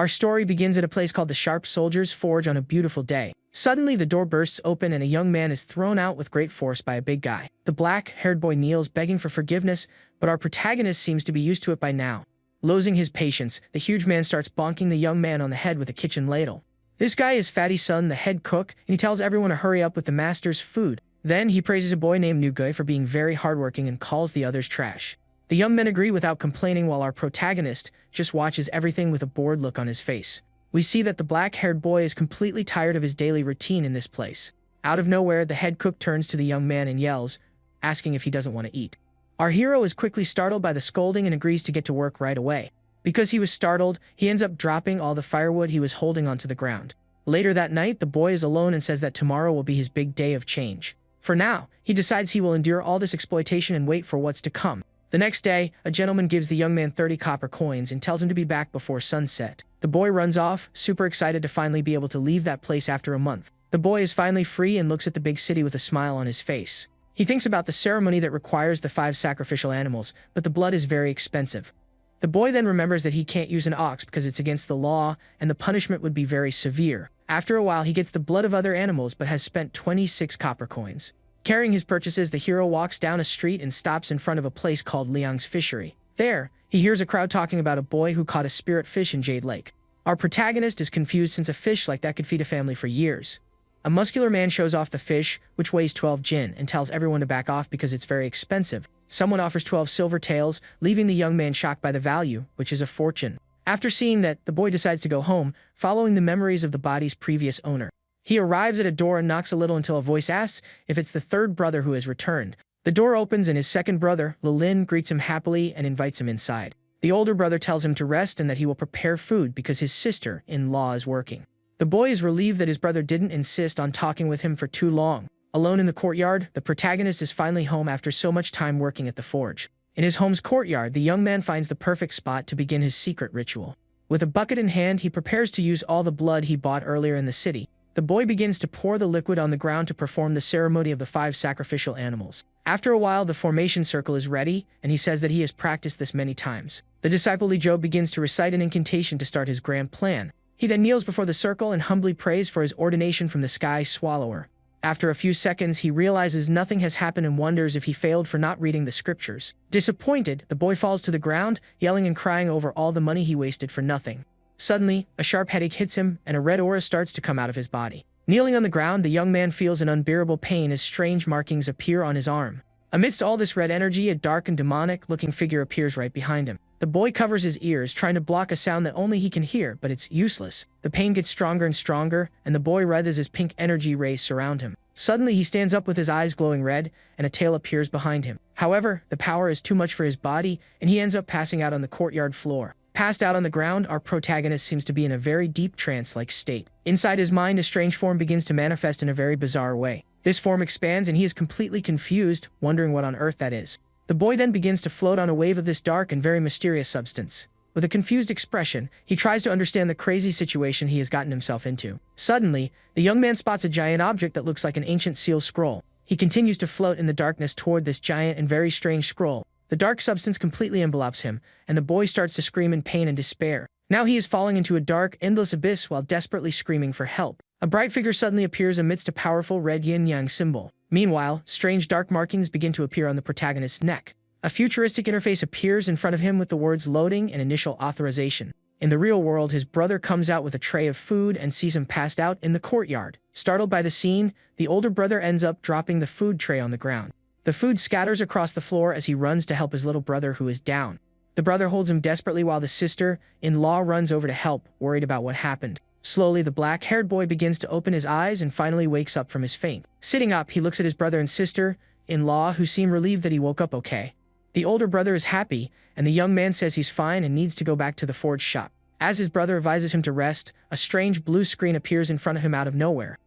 Our story begins at a place called the Sharp Soldier's Forge on a beautiful day. Suddenly, the door bursts open and a young man is thrown out with great force by a big guy. The black-haired boy kneels, begging for forgiveness, but our protagonist seems to be used to it by now. Losing his patience, the huge man starts bonking the young man on the head with a kitchen ladle. This guy is Fatty's son, the head cook, and he tells everyone to hurry up with the master's food. Then he praises a boy named Nuguy for being very hardworking and calls the others trash. The young men agree without complaining, while our protagonist just watches everything with a bored look on his face. We see that the black-haired boy is completely tired of his daily routine in this place. Out of nowhere, the head cook turns to the young man and yells, asking if he doesn't want to eat. Our hero is quickly startled by the scolding and agrees to get to work right away. Because he was startled, he ends up dropping all the firewood he was holding onto the ground. Later that night, the boy is alone and says that tomorrow will be his big day of change. For now, he decides he will endure all this exploitation and wait for what's to come. The next day, a gentleman gives the young man 30 copper coins and tells him to be back before sunset. The boy runs off, super excited to finally be able to leave that place after a month. The boy is finally free and looks at the big city with a smile on his face. He thinks about the ceremony that requires the 5 sacrificial animals, but the blood is very expensive. The boy then remembers that he can't use an ox because it's against the law, and the punishment would be very severe. After a while, he gets the blood of other animals but has spent 26 copper coins. Carrying his purchases, the hero walks down a street and stops in front of a place called Liang's Fishery. There, he hears a crowd talking about a boy who caught a spirit fish in Jade Lake. Our protagonist is confused since a fish like that could feed a family for years. A muscular man shows off the fish, which weighs 12 jin, and tells everyone to back off because it's very expensive. Someone offers 12 silver taels, leaving the young man shocked by the value, which is a fortune. After seeing that, the boy decides to go home, following the memories of the body's previous owner. He arrives at a door and knocks a little until a voice asks if it's the third brother who has returned. The door opens and his second brother, Lilin, greets him happily and invites him inside. The older brother tells him to rest and that he will prepare food because his sister-in-law is working. The boy is relieved that his brother didn't insist on talking with him for too long. Alone in the courtyard, the protagonist is finally home after so much time working at the forge. In his home's courtyard, the young man finds the perfect spot to begin his secret ritual. With a bucket in hand, he prepares to use all the blood he bought earlier in the city. The boy begins to pour the liquid on the ground to perform the ceremony of the 5 sacrificial animals. After a while, the formation circle is ready, and he says that he has practiced this many times. The disciple Li Zhou begins to recite an incantation to start his grand plan. He then kneels before the circle and humbly prays for his ordination from the Sky Swallower. After a few seconds, he realizes nothing has happened and wonders if he failed for not reading the scriptures. Disappointed, the boy falls to the ground, yelling and crying over all the money he wasted for nothing. Suddenly, a sharp headache hits him, and a red aura starts to come out of his body. Kneeling on the ground, the young man feels an unbearable pain as strange markings appear on his arm. Amidst all this red energy, a dark and demonic-looking figure appears right behind him. The boy covers his ears, trying to block a sound that only he can hear, but it's useless. The pain gets stronger and stronger, and the boy writhes as pink energy rays surround him. Suddenly, he stands up with his eyes glowing red, and a tail appears behind him. However, the power is too much for his body, and he ends up passing out on the courtyard floor. Passed out on the ground, our protagonist seems to be in a very deep trance-like state. Inside his mind, a strange form begins to manifest in a very bizarre way. This form expands and he is completely confused, wondering what on earth that is. The boy then begins to float on a wave of this dark and very mysterious substance. With a confused expression, he tries to understand the crazy situation he has gotten himself into. Suddenly, the young man spots a giant object that looks like an ancient seal scroll. He continues to float in the darkness toward this giant and very strange scroll. The dark substance completely envelops him, and the boy starts to scream in pain and despair. Now he is falling into a dark, endless abyss while desperately screaming for help. A bright figure suddenly appears amidst a powerful red yin-yang symbol. Meanwhile, strange dark markings begin to appear on the protagonist's neck. A futuristic interface appears in front of him with the words loading and initial authorization. In the real world, his brother comes out with a tray of food and sees him passed out in the courtyard. Startled by the scene, the older brother ends up dropping the food tray on the ground. The food scatters across the floor as he runs to help his little brother who is down. The brother holds him desperately while the sister-in-law runs over to help, worried about what happened. Slowly, the black-haired boy begins to open his eyes and finally wakes up from his faint. Sitting up, he looks at his brother and sister-in-law who seem relieved that he woke up okay. The older brother is happy, and the young man says he's fine and needs to go back to the forge shop. As his brother advises him to rest, a strange blue screen appears in front of him out of nowhere.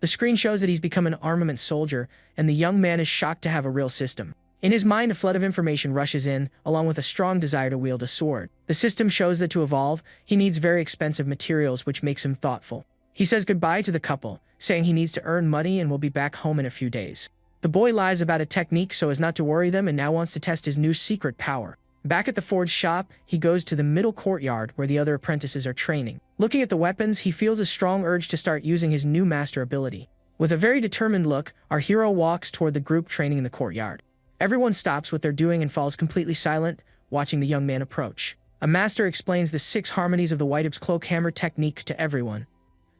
The screen shows that he's become an armament soldier, and the young man is shocked to have a real system. In his mind, a flood of information rushes in, along with a strong desire to wield a sword. The system shows that to evolve, he needs very expensive materials, which makes him thoughtful. He says goodbye to the couple, saying he needs to earn money and will be back home in a few days. The boy lies about a technique so as not to worry them and now wants to test his new secret power. Back at the forge shop, he goes to the middle courtyard where the other apprentices are training. Looking at the weapons, he feels a strong urge to start using his new master ability. With a very determined look, our hero walks toward the group training in the courtyard. Everyone stops what they're doing and falls completely silent, watching the young man approach. A master explains the 6 harmonies of the Whiteup's cloak hammer technique to everyone.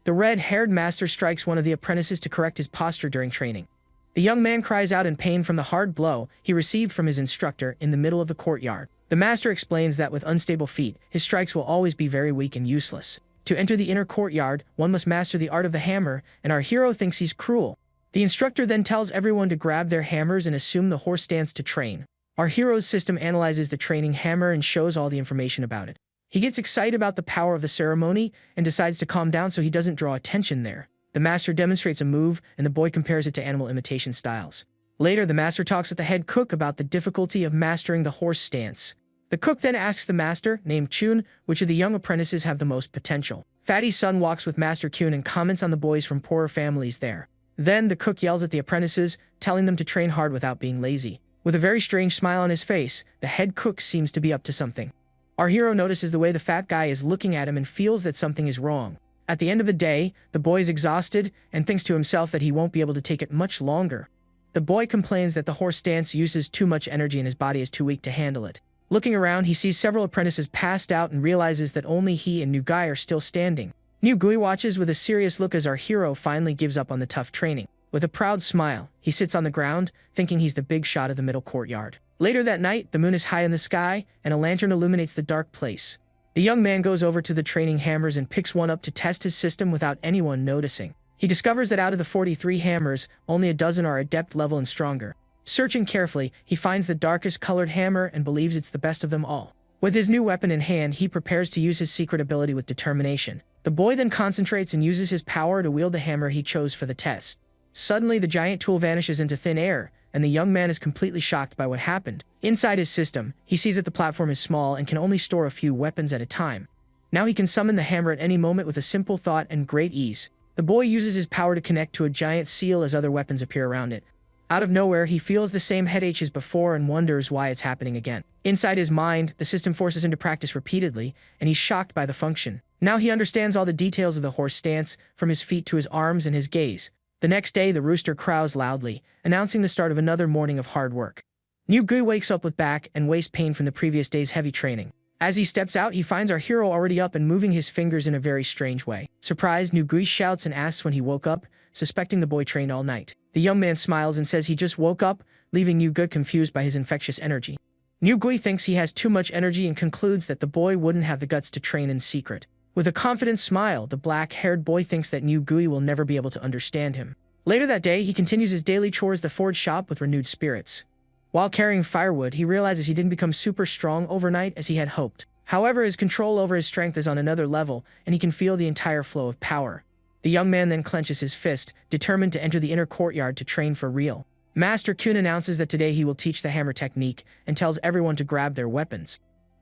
The red-haired master strikes one of the apprentices to correct his posture during training. The young man cries out in pain from the hard blow he received from his instructor in the middle of the courtyard. The master explains that with unstable feet, his strikes will always be very weak and useless. To enter the inner courtyard, one must master the art of the hammer, and our hero thinks he's cruel. The instructor then tells everyone to grab their hammers and assume the horse stance to train. Our hero's system analyzes the training hammer and shows all the information about it. He gets excited about the power of the ceremony and decides to calm down so he doesn't draw attention there. The master demonstrates a move, and the boy compares it to animal imitation styles. Later, the master talks with the head cook about the difficulty of mastering the horse stance. The cook then asks the master, named Chun, which of the young apprentices have the most potential. Fatty's son walks with Master Chun and comments on the boys from poorer families there. Then, the cook yells at the apprentices, telling them to train hard without being lazy. With a very strange smile on his face, the head cook seems to be up to something. Our hero notices the way the fat guy is looking at him and feels that something is wrong. At the end of the day, the boy is exhausted and thinks to himself that he won't be able to take it much longer. The boy complains that the horse stance uses too much energy and his body is too weak to handle it. Looking around, he sees several apprentices passed out and realizes that only he and New Guy are still standing. New Gui watches with a serious look as our hero finally gives up on the tough training. With a proud smile, he sits on the ground, thinking he's the big shot of the middle courtyard. Later that night, the moon is high in the sky, and a lantern illuminates the dark place. The young man goes over to the training hammers and picks one up to test his system without anyone noticing. He discovers that out of the 43 hammers, only a dozen are adept level and stronger. Searching carefully, he finds the darkest colored hammer and believes it's the best of them all. With his new weapon in hand, he prepares to use his secret ability with determination. The boy then concentrates and uses his power to wield the hammer he chose for the test. Suddenly, the giant tool vanishes into thin air, and the young man is completely shocked by what happened. Inside his system, he sees that the platform is small and can only store a few weapons at a time. Now he can summon the hammer at any moment with a simple thought and great ease. The boy uses his power to connect to a giant seal as other weapons appear around it. Out of nowhere, he feels the same headache as before and wonders why it's happening again. Inside his mind, the system forces him to practice repeatedly, and he's shocked by the function. Now he understands all the details of the horse stance, from his feet to his arms and his gaze. The next day, the rooster crows loudly, announcing the start of another morning of hard work. New Gui wakes up with back and waist pain from the previous day's heavy training. As he steps out, he finds our hero already up and moving his fingers in a very strange way. Surprised, New Gui shouts and asks when he woke up, suspecting the boy trained all night. The young man smiles and says he just woke up, leaving New Gui confused by his infectious energy. New Gui thinks he has too much energy and concludes that the boy wouldn't have the guts to train in secret. With a confident smile, the black-haired boy thinks that New Gui will never be able to understand him. Later that day, he continues his daily chores at the forge shop with renewed spirits. While carrying firewood, he realizes he didn't become super strong overnight as he had hoped. However, his control over his strength is on another level, and he can feel the entire flow of power. The young man then clenches his fist, determined to enter the inner courtyard to train for real. Master Kun announces that today he will teach the hammer technique and tells everyone to grab their weapons.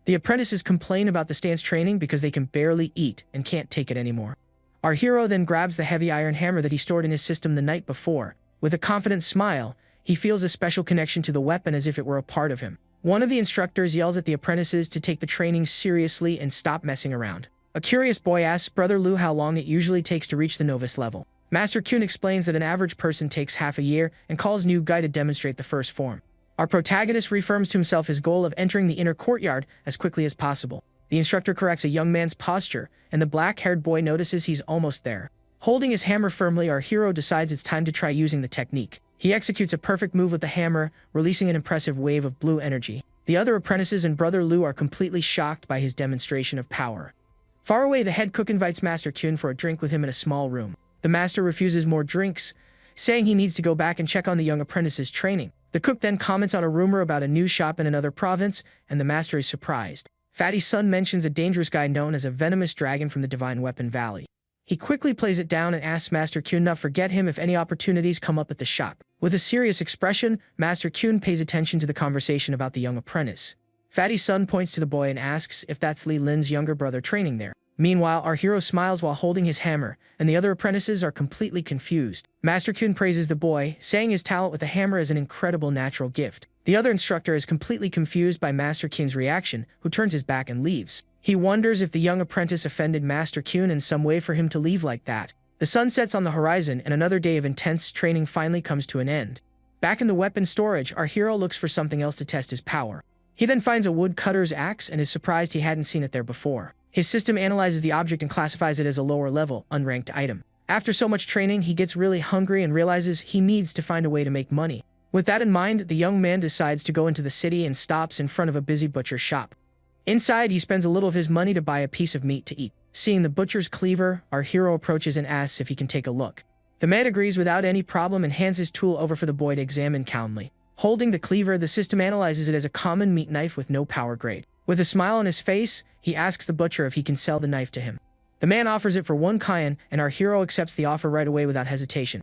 The apprentices complain about the stance training because they can barely eat and can't take it anymore. Our hero then grabs the heavy iron hammer that he stored in his system the night before. With a confident smile, he feels a special connection to the weapon as if it were a part of him. One of the instructors yells at the apprentices to take the training seriously and stop messing around. A curious boy asks Brother Lu how long it usually takes to reach the novice level. Master Kun explains that an average person takes half a year and calls New Guy to demonstrate the first form. Our protagonist reaffirms to himself his goal of entering the inner courtyard as quickly as possible. The instructor corrects a young man's posture, and the black-haired boy notices he's almost there. Holding his hammer firmly, our hero decides it's time to try using the technique. He executes a perfect move with the hammer, releasing an impressive wave of blue energy. The other apprentices and Brother Lu are completely shocked by his demonstration of power. Far away, the head cook invites Master Kun for a drink with him in a small room. The master refuses more drinks, saying he needs to go back and check on the young apprentice's training. The cook then comments on a rumor about a new shop in another province, and the master is surprised. Fatty's son mentions a dangerous guy known as a venomous dragon from the Divine Weapon Valley. He quickly plays it down and asks Master Kun not forget him if any opportunities come up at the shop. With a serious expression, Master Kun pays attention to the conversation about the young apprentice. Fatty's son points to the boy and asks if that's Li Lin's younger brother training there. Meanwhile, our hero smiles while holding his hammer, and the other apprentices are completely confused. Master Kun praises the boy, saying his talent with the hammer is an incredible natural gift. The other instructor is completely confused by Master Kyun's reaction, who turns his back and leaves. He wonders if the young apprentice offended Master Kyun in some way for him to leave like that. The sun sets on the horizon and another day of intense training finally comes to an end. Back in the weapon storage, our hero looks for something else to test his power. He then finds a woodcutter's axe and is surprised he hadn't seen it there before. His system analyzes the object and classifies it as a lower-level, unranked item. After so much training, he gets really hungry and realizes he needs to find a way to make money. With that in mind, the young man decides to go into the city and stops in front of a busy butcher's shop. Inside, he spends a little of his money to buy a piece of meat to eat. Seeing the butcher's cleaver, our hero approaches and asks if he can take a look. The man agrees without any problem and hands his tool over for the boy to examine calmly. Holding the cleaver, the system analyzes it as a common meat knife with no power grade. With a smile on his face, he asks the butcher if he can sell the knife to him. The man offers it for 1 kyan, and our hero accepts the offer right away without hesitation.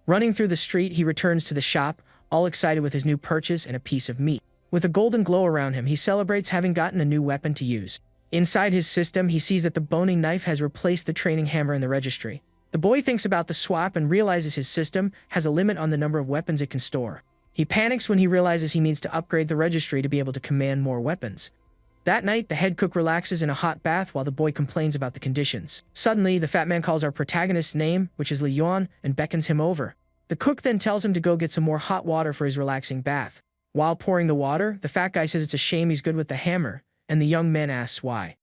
Running through the street, he returns to the shop, all excited with his new purchase and a piece of meat. With a golden glow around him, he celebrates having gotten a new weapon to use. Inside his system, he sees that the boning knife has replaced the training hammer in the registry. The boy thinks about the swap and realizes his system has a limit on the number of weapons it can store. He panics when he realizes he needs to upgrade the registry to be able to command more weapons. That night, the head cook relaxes in a hot bath while the boy complains about the conditions. Suddenly, the fat man calls our protagonist's name, which is Li Yuan, and beckons him over. The cook then tells him to go get some more hot water for his relaxing bath. While pouring the water, the fat guy says it's a shame he's good with the hammer, and the young man asks why.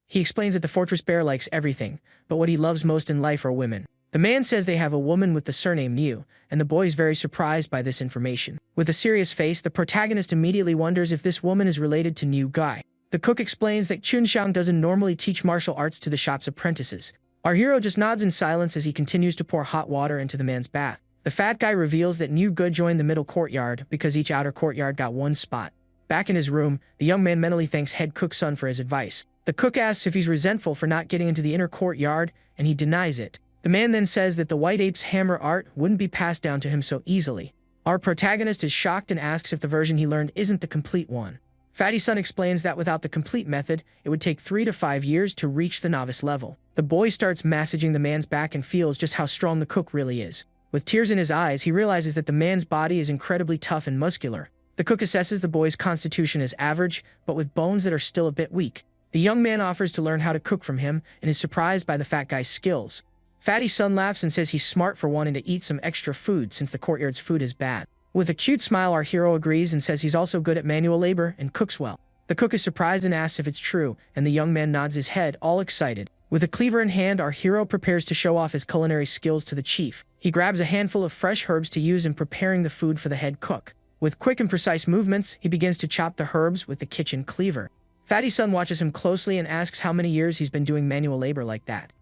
He explains that the fortress bear likes everything, but what he loves most in life are women. The man says they have a woman with the surname Niu, and the boy is very surprised by this information. With a serious face, the protagonist immediately wonders if this woman is related to Niu Guy. The cook explains that Chunxiang doesn't normally teach martial arts to the shop's apprentices. Our hero just nods in silence as he continues to pour hot water into the man's bath. The fat guy reveals that Niu Good joined the middle courtyard because each outer courtyard got 1 spot. Back in his room, the young man mentally thanks head cook's son for his advice. The cook asks if he's resentful for not getting into the inner courtyard, and he denies it. The man then says that the white ape's hammer art wouldn't be passed down to him so easily. Our protagonist is shocked and asks if the version he learned isn't the complete one. Fatty's son explains that without the complete method, it would take 3 to 5 years to reach the novice level. The boy starts massaging the man's back and feels just how strong the cook really is. With tears in his eyes, he realizes that the man's body is incredibly tough and muscular. The cook assesses the boy's constitution as average, but with bones that are still a bit weak. The young man offers to learn how to cook from him and is surprised by the fat guy's skills. Fatty's son laughs and says he's smart for wanting to eat some extra food since the courtyard's food is bad. With a cute smile, our hero agrees and says he's also good at manual labor and cooks well. The cook is surprised and asks if it's true, and the young man nods his head, all excited. With a cleaver in hand, our hero prepares to show off his culinary skills to the chief. He grabs a handful of fresh herbs to use in preparing the food for the head cook. With quick and precise movements, he begins to chop the herbs with the kitchen cleaver. Fatty's son watches him closely and asks how many years he's been doing manual labor like that.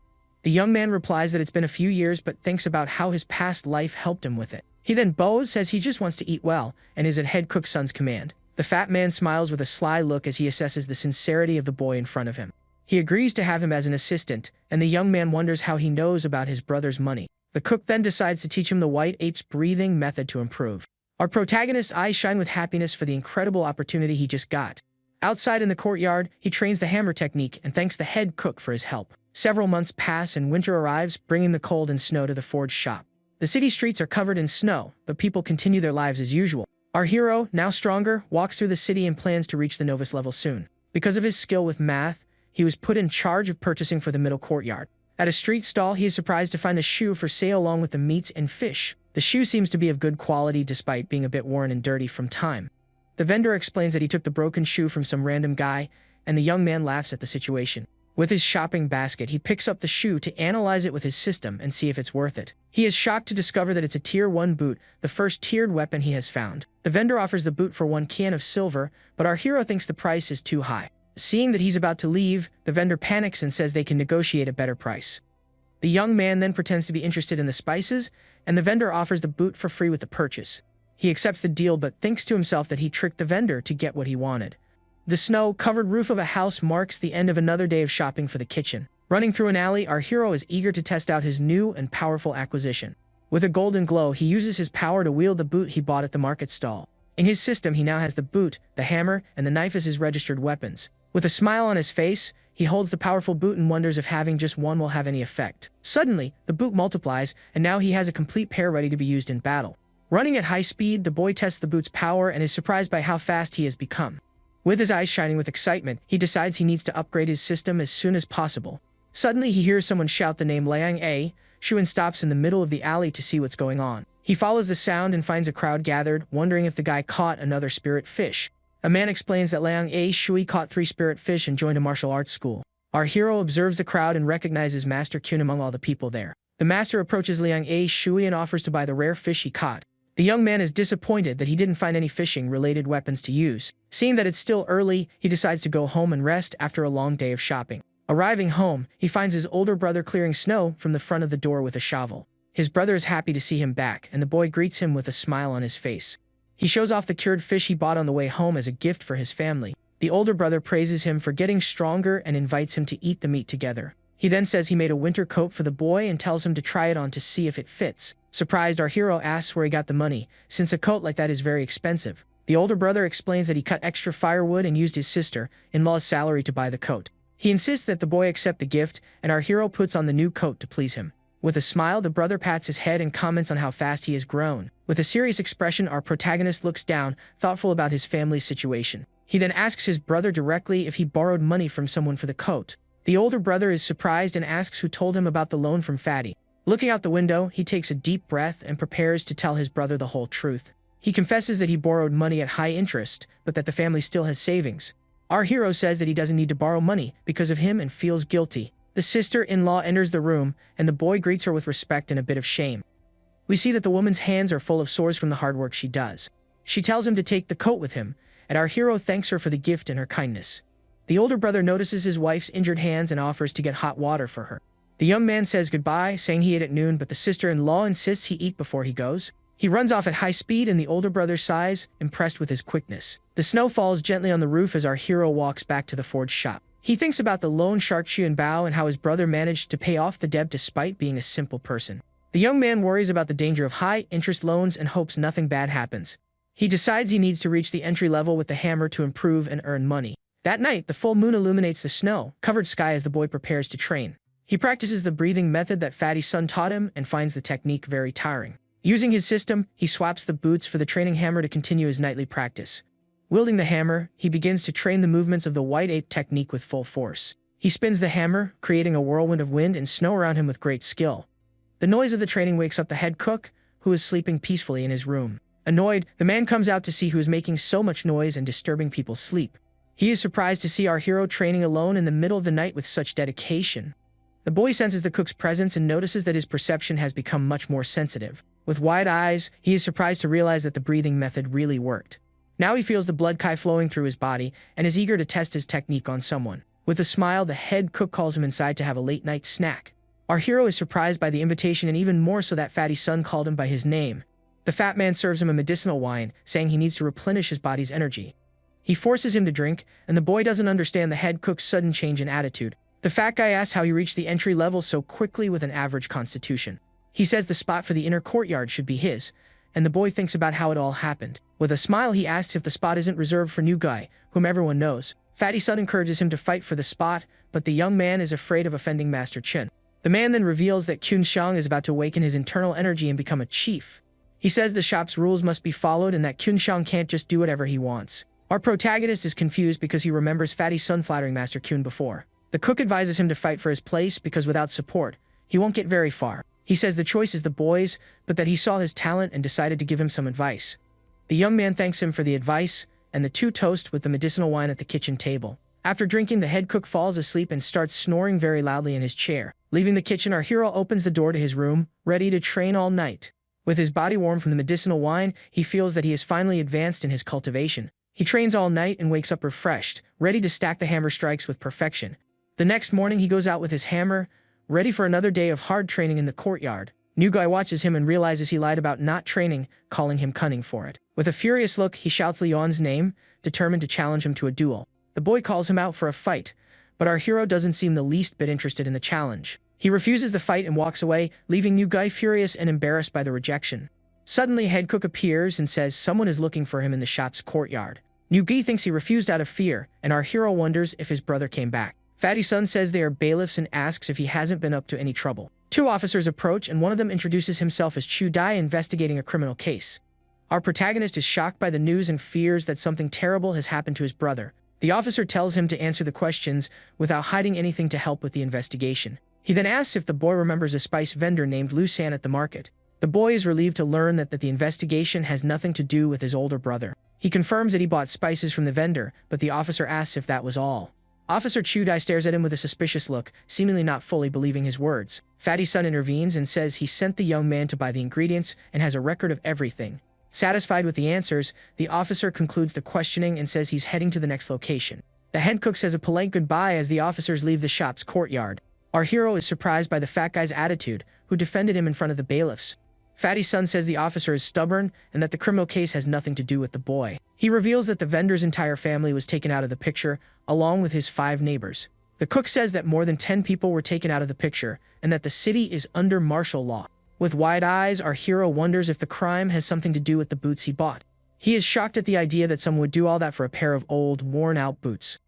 The young man replies that it's been a few years but thinks about how his past life helped him with it. He then bows, says he just wants to eat well, and is at head cook's son's command. The fat man smiles with a sly look as he assesses the sincerity of the boy in front of him. He agrees to have him as an assistant, and the young man wonders how he knows about his brother's money. The cook then decides to teach him the white ape's breathing method to improve. Our protagonist's eyes shine with happiness for the incredible opportunity he just got. Outside in the courtyard, he trains the hammer technique and thanks the head cook for his help. Several months pass and winter arrives, bringing the cold and snow to the forge shop. The city streets are covered in snow, but people continue their lives as usual. Our hero, now stronger, walks through the city and plans to reach the novice level soon. Because of his skill with math, he was put in charge of purchasing for the middle courtyard. At a street stall, he is surprised to find a shoe for sale along with the meats and fish. The shoe seems to be of good quality despite being a bit worn and dirty from time. The vendor explains that he took the broken shoe from some random guy, and the young man laughs at the situation. With his shopping basket, he picks up the shoe to analyze it with his system and see if it's worth it. He is shocked to discover that it's a Tier 1 boot, the first tiered weapon he has found. The vendor offers the boot for 1 kyan of silver, but our hero thinks the price is too high. Seeing that he's about to leave, the vendor panics and says they can negotiate a better price. The young man then pretends to be interested in the spices, and the vendor offers the boot for free with the purchase. He accepts the deal but thinks to himself that he tricked the vendor to get what he wanted. The snow-covered roof of a house marks the end of another day of shopping for the kitchen. Running through an alley, our hero is eager to test out his new and powerful acquisition. With a golden glow, he uses his power to wield the boot he bought at the market stall. In his system, he now has the boot, the hammer, and the knife as his registered weapons. With a smile on his face, he holds the powerful boot and wonders if having just one will have any effect. Suddenly, the boot multiplies, and now he has a complete pair ready to be used in battle. Running at high speed, the boy tests the boot's power and is surprised by how fast he has become. With his eyes shining with excitement, he decides he needs to upgrade his system as soon as possible. Suddenly, he hears someone shout the name Liang A. Shuan stops in the middle of the alley to see what's going on. He follows the sound and finds a crowd gathered, wondering if the guy caught another spirit fish. A man explains that Liang A. Shui caught 3 spirit fish and joined a martial arts school. Our hero observes the crowd and recognizes Master Kyun among all the people there. The master approaches Liang A. Shui and offers to buy the rare fish he caught. The young man is disappointed that he didn't find any fishing-related weapons to use. Seeing that it's still early, he decides to go home and rest after a long day of shopping. Arriving home, he finds his older brother clearing snow from the front of the door with a shovel. His brother is happy to see him back, and the boy greets him with a smile on his face. He shows off the cured fish he bought on the way home as a gift for his family. The older brother praises him for getting stronger and invites him to eat the meat together. He then says he made a winter coat for the boy and tells him to try it on to see if it fits. Surprised, our hero asks where he got the money, since a coat like that is very expensive. The older brother explains that he cut extra firewood and used his sister-in-law's salary to buy the coat. He insists that the boy accept the gift, and our hero puts on the new coat to please him. With a smile, the brother pats his head and comments on how fast he has grown. With a serious expression, our protagonist looks down, thoughtful about his family's situation. He then asks his brother directly if he borrowed money from someone for the coat. The older brother is surprised and asks who told him about the loan from Fatty. Looking out the window, he takes a deep breath and prepares to tell his brother the whole truth. He confesses that he borrowed money at high interest, but that the family still has savings. Our hero says that he doesn't need to borrow money because of him and feels guilty. The sister-in-law enters the room, and the boy greets her with respect and a bit of shame. We see that the woman's hands are full of sores from the hard work she does. She tells him to take the coat with him, and our hero thanks her for the gift and her kindness. The older brother notices his wife's injured hands and offers to get hot water for her. The young man says goodbye, saying he ate at noon, but the sister-in-law insists he eat before he goes. He runs off at high speed, and the older brother sighs, impressed with his quickness. The snow falls gently on the roof as our hero walks back to the forge shop. He thinks about the loan shark Qian Bao and how his brother managed to pay off the debt despite being a simple person. The young man worries about the danger of high-interest loans and hopes nothing bad happens. He decides he needs to reach the entry level with the hammer to improve and earn money. That night, the full moon illuminates the snow-covered sky as the boy prepares to train. He practices the breathing method that Fatty's son taught him and finds the technique very tiring. Using his system, he swaps the boots for the training hammer to continue his nightly practice. Wielding the hammer, he begins to train the movements of the white ape technique with full force. He spins the hammer, creating a whirlwind of wind and snow around him with great skill. The noise of the training wakes up the head cook, who is sleeping peacefully in his room. Annoyed, the man comes out to see who is making so much noise and disturbing people's sleep. He is surprised to see our hero training alone in the middle of the night with such dedication. The boy senses the cook's presence and notices that his perception has become much more sensitive. With wide eyes, he is surprised to realize that the breathing method really worked. Now he feels the blood kai flowing through his body and is eager to test his technique on someone. With a smile, the head cook calls him inside to have a late-night snack. Our hero is surprised by the invitation and even more so that Fatty's son called him by his name. The fat man serves him a medicinal wine, saying he needs to replenish his body's energy. He forces him to drink, and the boy doesn't understand the head cook's sudden change in attitude. The fat guy asks how he reached the entry level so quickly with an average constitution. He says the spot for the inner courtyard should be his, and the boy thinks about how it all happened. With a smile, he asks if the spot isn't reserved for new guy, whom everyone knows. Fatty's son encourages him to fight for the spot, but the young man is afraid of offending Master Chen. The man then reveals that Kyun Xiang is about to awaken his internal energy and become a chief. He says the shop's rules must be followed and that Kyun Xiang can't just do whatever he wants. Our protagonist is confused because he remembers Fatty's son flattering Master Kyun before. The cook advises him to fight for his place because without support, he won't get very far. He says the choice is the boy's, but that he saw his talent and decided to give him some advice. The young man thanks him for the advice, and the two toast with the medicinal wine at the kitchen table. After drinking, the head cook falls asleep and starts snoring very loudly in his chair. Leaving the kitchen, our hero opens the door to his room, ready to train all night. With his body warm from the medicinal wine, he feels that he has finally advanced in his cultivation. He trains all night and wakes up refreshed, ready to stack the hammer strikes with perfection. The next morning, he goes out with his hammer, ready for another day of hard training in the courtyard. New guy watches him and realizes he lied about not training, calling him cunning for it. With a furious look, he shouts Li Yuan's name, determined to challenge him to a duel. The boy calls him out for a fight, but our hero doesn't seem the least bit interested in the challenge. He refuses the fight and walks away, leaving New guy furious and embarrassed by the rejection. Suddenly, head cook appears and says someone is looking for him in the shop's courtyard. New guy thinks he refused out of fear, and our hero wonders if his brother came back. Fatty's son says they are bailiffs and asks if he hasn't been up to any trouble. Two officers approach and one of them introduces himself as Chu Dai, investigating a criminal case. Our protagonist is shocked by the news and fears that something terrible has happened to his brother. The officer tells him to answer the questions without hiding anything to help with the investigation. He then asks if the boy remembers a spice vendor named Lu San at the market. The boy is relieved to learn that the investigation has nothing to do with his older brother. He confirms that he bought spices from the vendor, but the officer asks if that was all. Officer Chu Dai stares at him with a suspicious look, seemingly not fully believing his words. Fatty Sun intervenes and says he sent the young man to buy the ingredients and has a record of everything. Satisfied with the answers, the officer concludes the questioning and says he's heading to the next location. The head cook says a polite goodbye as the officers leave the shop's courtyard. Our hero is surprised by the fat guy's attitude, who defended him in front of the bailiffs. Fatty Sun says the officer is stubborn and that the criminal case has nothing to do with the boy. He reveals that the vendor's entire family was taken out of the picture, along with his 5 neighbors. The cook says that more than 10 people were taken out of the picture, and that the city is under martial law. With wide eyes, our hero wonders if the crime has something to do with the boots he bought. He is shocked at the idea that someone would do all that for a pair of old, worn-out boots.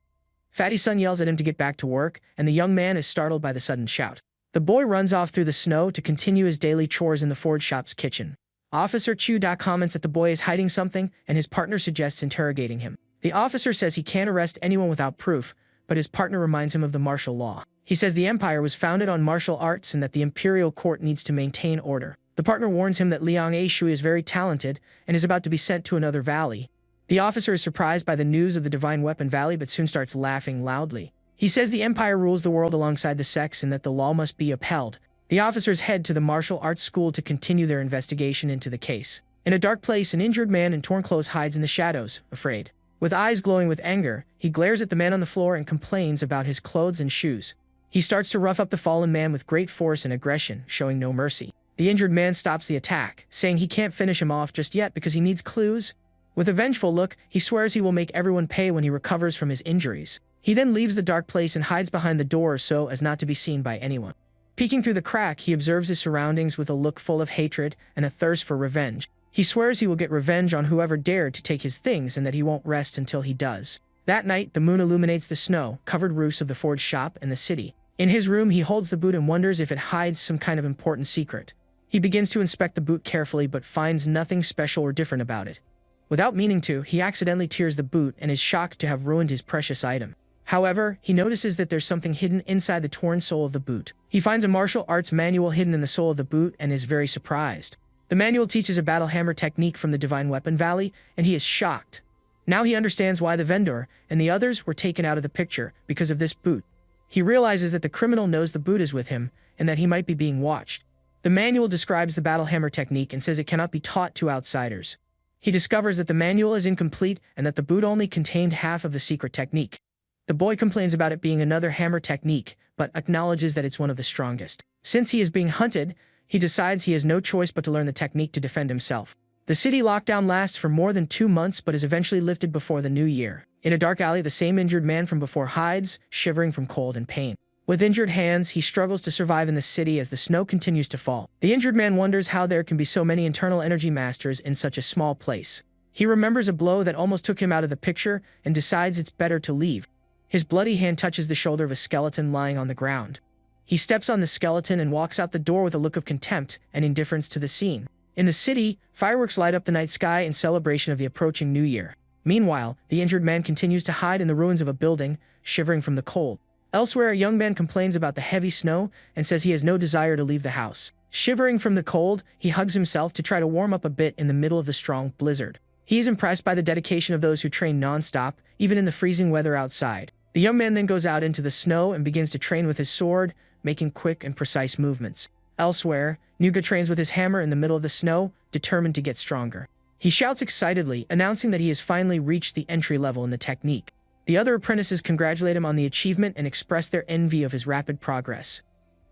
Fatty Sun yells at him to get back to work, and the young man is startled by the sudden shout. The boy runs off through the snow to continue his daily chores in the forge shop's kitchen. Officer Chu Da comments that the boy is hiding something, and his partner suggests interrogating him. The officer says he can't arrest anyone without proof, but his partner reminds him of the martial law. He says the empire was founded on martial arts and that the imperial court needs to maintain order. The partner warns him that Liang Aishui is very talented and is about to be sent to another valley. The officer is surprised by the news of the Divine Weapon Valley but soon starts laughing loudly. He says the empire rules the world alongside the sects and that the law must be upheld. The officers head to the martial arts school to continue their investigation into the case. In a dark place, an injured man in torn clothes hides in the shadows, afraid. With eyes glowing with anger, he glares at the man on the floor and complains about his clothes and shoes. He starts to rough up the fallen man with great force and aggression, showing no mercy. The injured man stops the attack, saying he can't finish him off just yet because he needs clues. With a vengeful look, he swears he will make everyone pay when he recovers from his injuries. He then leaves the dark place and hides behind the door so as not to be seen by anyone. Peeking through the crack, he observes his surroundings with a look full of hatred and a thirst for revenge. He swears he will get revenge on whoever dared to take his things and that he won't rest until he does. That night, the moon illuminates the snow-covered roofs of the forge shop and the city. In his room, he holds the boot and wonders if it hides some kind of important secret. He begins to inspect the boot carefully but finds nothing special or different about it. Without meaning to, he accidentally tears the boot and is shocked to have ruined his precious item. However, he notices that there's something hidden inside the torn sole of the boot. He finds a martial arts manual hidden in the sole of the boot and is very surprised. The manual teaches a battle hammer technique from the Divine Weapon Valley, and he is shocked. Now he understands why the vendor and the others were taken out of the picture because of this boot. He realizes that the criminal knows the boot is with him and that he might be being watched. The manual describes the battle hammer technique and says it cannot be taught to outsiders. He discovers that the manual is incomplete and that the boot only contained half of the secret technique. The boy complains about it being another hammer technique, but acknowledges that it's one of the strongest. Since he is being hunted, he decides he has no choice but to learn the technique to defend himself. The city lockdown lasts for more than 2 months but is eventually lifted before the new year. In a dark alley, the same injured man from before hides, shivering from cold and pain. With injured hands, he struggles to survive in the city as the snow continues to fall. The injured man wonders how there can be so many internal energy masters in such a small place. He remembers a blow that almost took him out of the picture and decides it's better to leave. His bloody hand touches the shoulder of a skeleton lying on the ground. He steps on the skeleton and walks out the door with a look of contempt and indifference to the scene. In the city, fireworks light up the night sky in celebration of the approaching new year. Meanwhile, the injured man continues to hide in the ruins of a building, shivering from the cold. Elsewhere, a young man complains about the heavy snow and says he has no desire to leave the house. Shivering from the cold, he hugs himself to try to warm up a bit in the middle of the strong blizzard. He is impressed by the dedication of those who train non-stop, even in the freezing weather outside. The young man then goes out into the snow and begins to train with his sword, making quick and precise movements. Elsewhere, Nuga trains with his hammer in the middle of the snow, determined to get stronger. He shouts excitedly, announcing that he has finally reached the entry level in the technique. The other apprentices congratulate him on the achievement and express their envy of his rapid progress.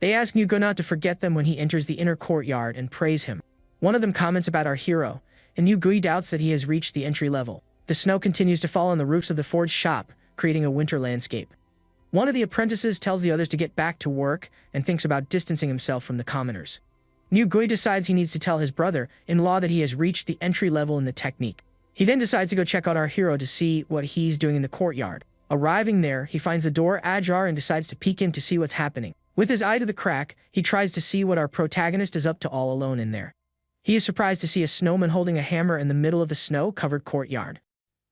They ask Nuga not to forget them when he enters the inner courtyard and praise him. One of them comments about our hero, and Nugui doubts that he has reached the entry level. The snow continues to fall on the roofs of the forge shop, creating a winter landscape. One of the apprentices tells the others to get back to work and thinks about distancing himself from the commoners. Nugui decides he needs to tell his brother-in-law that he has reached the entry level in the technique. He then decides to go check out our hero to see what he's doing in the courtyard. Arriving there, he finds the door ajar and decides to peek in to see what's happening. With his eye to the crack, he tries to see what our protagonist is up to all alone in there. He is surprised to see a snowman holding a hammer in the middle of the snow-covered courtyard.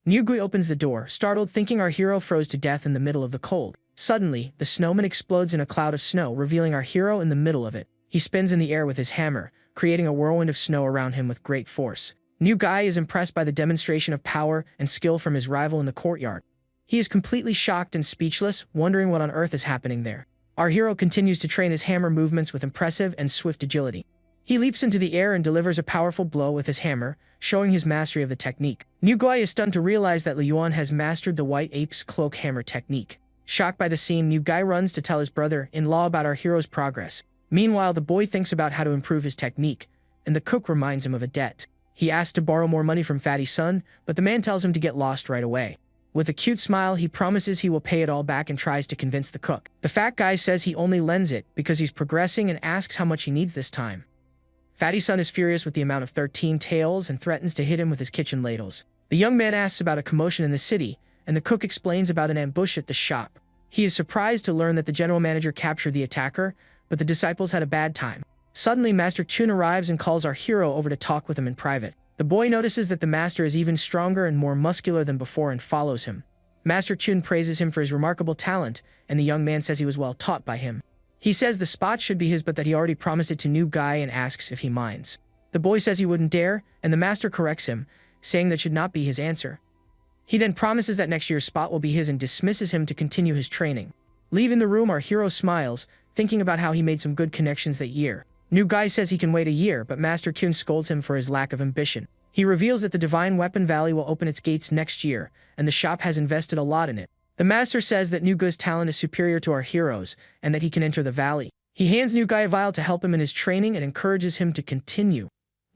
Nyugui opens the door, startled, thinking our hero froze to death in the middle of the cold. Suddenly, the snowman explodes in a cloud of snow, revealing our hero in the middle of it. He spins in the air with his hammer, creating a whirlwind of snow around him with great force. Nyugui is impressed by the demonstration of power and skill from his rival in the courtyard. He is completely shocked and speechless, wondering what on earth is happening there. Our hero continues to train his hammer movements with impressive and swift agility. He leaps into the air and delivers a powerful blow with his hammer, showing his mastery of the technique. Nyugui is stunned to realize that Liyuan has mastered the White Ape's cloak hammer technique. Shocked by the scene, Nyugui runs to tell his brother-in-law about our hero's progress. Meanwhile, the boy thinks about how to improve his technique, and the cook reminds him of a debt. He asks to borrow more money from Fatty Sun, but the man tells him to get lost right away. With a cute smile, he promises he will pay it all back and tries to convince the cook. The fat guy says he only lends it because he's progressing and asks how much he needs this time. Fatty Sun is furious with the amount of 13 taels and threatens to hit him with his kitchen ladles. The young man asks about a commotion in the city, and the cook explains about an ambush at the shop. He is surprised to learn that the general manager captured the attacker, but the disciples had a bad time. Suddenly, Master Chun arrives and calls our hero over to talk with him in private. The boy notices that the master is even stronger and more muscular than before and follows him. Master Chun praises him for his remarkable talent, and the young man says he was well taught by him. He says the spot should be his but that he already promised it to Nyugui and asks if he minds. The boy says he wouldn't dare, and the master corrects him, saying that should not be his answer. He then promises that next year's spot will be his and dismisses him to continue his training. Leaving the room, our hero smiles, thinking about how he made some good connections that year. Nyugui says he can wait a year, but Master Kyun scolds him for his lack of ambition. He reveals that the Divine Weapon Valley will open its gates next year, and the shop has invested a lot in it. The master says that Nyugui's talent is superior to our hero's, and that he can enter the valley. He hands Nyugui a vial to help him in his training and encourages him to continue.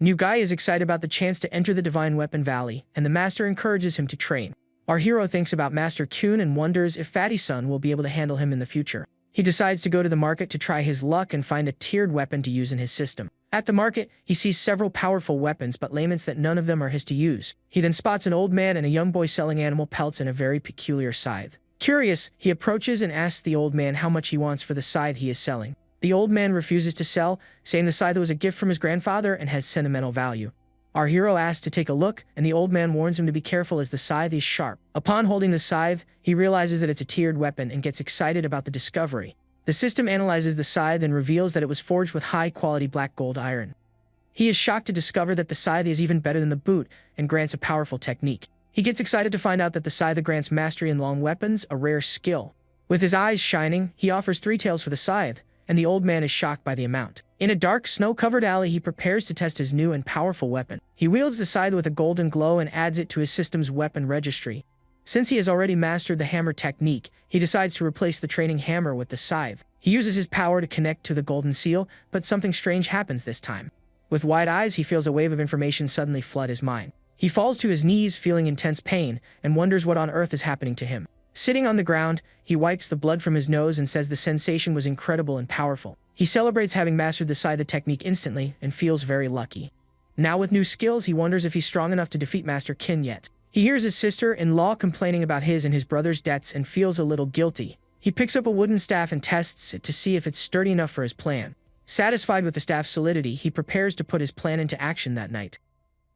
Nyugui is excited about the chance to enter the Divine Weapon Valley, and the master encourages him to train. Our hero thinks about Master Kyun and wonders if Fatty Sun will be able to handle him in the future. He decides to go to the market to try his luck and find a tiered weapon to use in his system. At the market, he sees several powerful weapons but laments that none of them are his to use. He then spots an old man and a young boy selling animal pelts and a very peculiar scythe. Curious, he approaches and asks the old man how much he wants for the scythe he is selling. The old man refuses to sell, saying the scythe was a gift from his grandfather and has sentimental value. Our hero asks to take a look, and the old man warns him to be careful as the scythe is sharp. Upon holding the scythe, he realizes that it's a tiered weapon and gets excited about the discovery. The system analyzes the scythe and reveals that it was forged with high-quality black gold iron. He is shocked to discover that the scythe is even better than the boot and grants a powerful technique. He gets excited to find out that the scythe grants mastery in long weapons, a rare skill. With his eyes shining, he offers 3 taels for the scythe, and the old man is shocked by the amount. In a dark, snow-covered alley, he prepares to test his new and powerful weapon. He wields the scythe with a golden glow and adds it to his system's weapon registry. Since he has already mastered the hammer technique, he decides to replace the training hammer with the scythe. He uses his power to connect to the golden seal, but something strange happens this time. With wide eyes, he feels a wave of information suddenly flood his mind. He falls to his knees, feeling intense pain, and wonders what on earth is happening to him. Sitting on the ground, he wipes the blood from his nose and says the sensation was incredible and powerful. He celebrates having mastered the scythe technique instantly and feels very lucky. Now with new skills, he wonders if he's strong enough to defeat Master Kin yet. He hears his sister-in-law complaining about his and his brother's debts and feels a little guilty. He picks up a wooden staff and tests it to see if it's sturdy enough for his plan. Satisfied with the staff's solidity, he prepares to put his plan into action that night.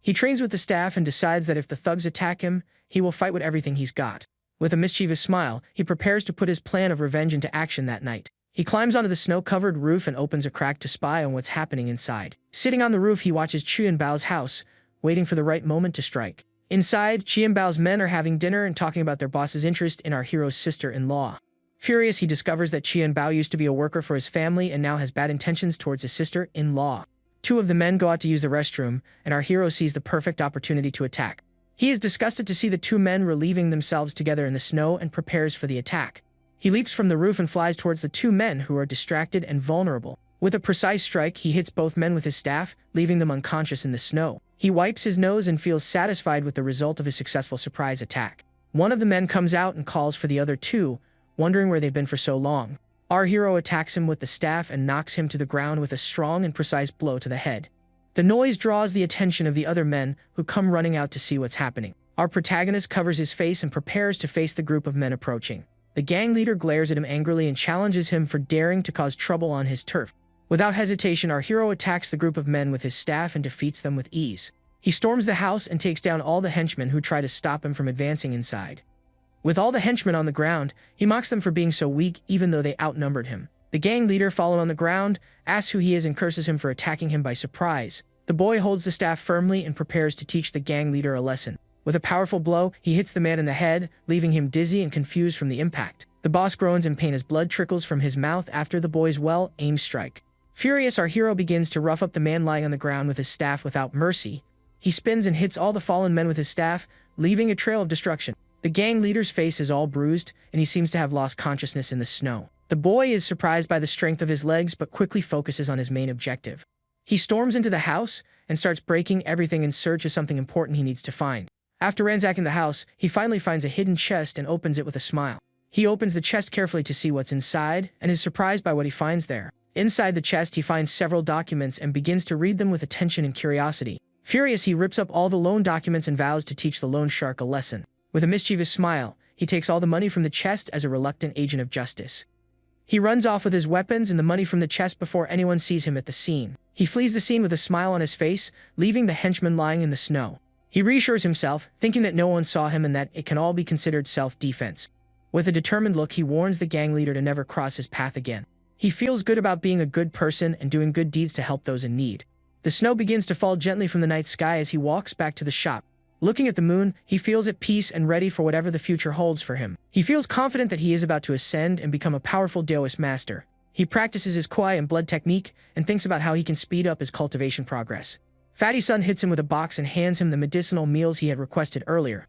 He trains with the staff and decides that if the thugs attack him, he will fight with everything he's got. With a mischievous smile, he prepares to put his plan of revenge into action that night. He climbs onto the snow-covered roof and opens a crack to spy on what's happening inside. Sitting on the roof, he watches Qianbao's house, waiting for the right moment to strike. Inside, Qianbao's men are having dinner and talking about their boss's interest in our hero's sister-in-law. Furious, he discovers that Qianbao used to be a worker for his family and now has bad intentions towards his sister-in-law. 2 of the men go out to use the restroom, and our hero sees the perfect opportunity to attack. He is disgusted to see the 2 men relieving themselves together in the snow and prepares for the attack. He leaps from the roof and flies towards the 2 men who are distracted and vulnerable. With a precise strike, he hits both men with his staff, leaving them unconscious in the snow. He wipes his nose and feels satisfied with the result of his successful surprise attack. One of the men comes out and calls for the other 2, wondering where they've been for so long. Our hero attacks him with the staff and knocks him to the ground with a strong and precise blow to the head. The noise draws the attention of the other men, who come running out to see what's happening. Our protagonist covers his face and prepares to face the group of men approaching. The gang leader glares at him angrily and challenges him for daring to cause trouble on his turf. Without hesitation, our hero attacks the group of men with his staff and defeats them with ease. He storms the house and takes down all the henchmen who try to stop him from advancing inside. With all the henchmen on the ground, he mocks them for being so weak even though they outnumbered him. The gang leader, fallen on the ground, asks who he is and curses him for attacking him by surprise. The boy holds the staff firmly and prepares to teach the gang leader a lesson. With a powerful blow, he hits the man in the head, leaving him dizzy and confused from the impact. The boss groans in pain as blood trickles from his mouth after the boy's well-aimed strike. Furious, our hero begins to rough up the man lying on the ground with his staff without mercy. He spins and hits all the fallen men with his staff, leaving a trail of destruction. The gang leader's face is all bruised, and he seems to have lost consciousness in the snow. The boy is surprised by the strength of his legs but quickly focuses on his main objective. He storms into the house and starts breaking everything in search of something important he needs to find. After ransacking the house, he finally finds a hidden chest and opens it with a smile. He opens the chest carefully to see what's inside and is surprised by what he finds there. Inside the chest, he finds several documents and begins to read them with attention and curiosity. Furious, he rips up all the loan documents and vows to teach the loan shark a lesson. With a mischievous smile, he takes all the money from the chest as a reluctant agent of justice. He runs off with his weapons and the money from the chest before anyone sees him at the scene. He flees the scene with a smile on his face, leaving the henchman lying in the snow. He reassures himself, thinking that no one saw him and that it can all be considered self-defense. With a determined look, he warns the gang leader to never cross his path again. He feels good about being a good person and doing good deeds to help those in need. The snow begins to fall gently from the night sky as he walks back to the shop. Looking at the moon, he feels at peace and ready for whatever the future holds for him. He feels confident that he is about to ascend and become a powerful Daoist master. He practices his Kuai and blood technique and thinks about how he can speed up his cultivation progress. Fatty Son hits him with a box and hands him the medicinal meals he had requested earlier.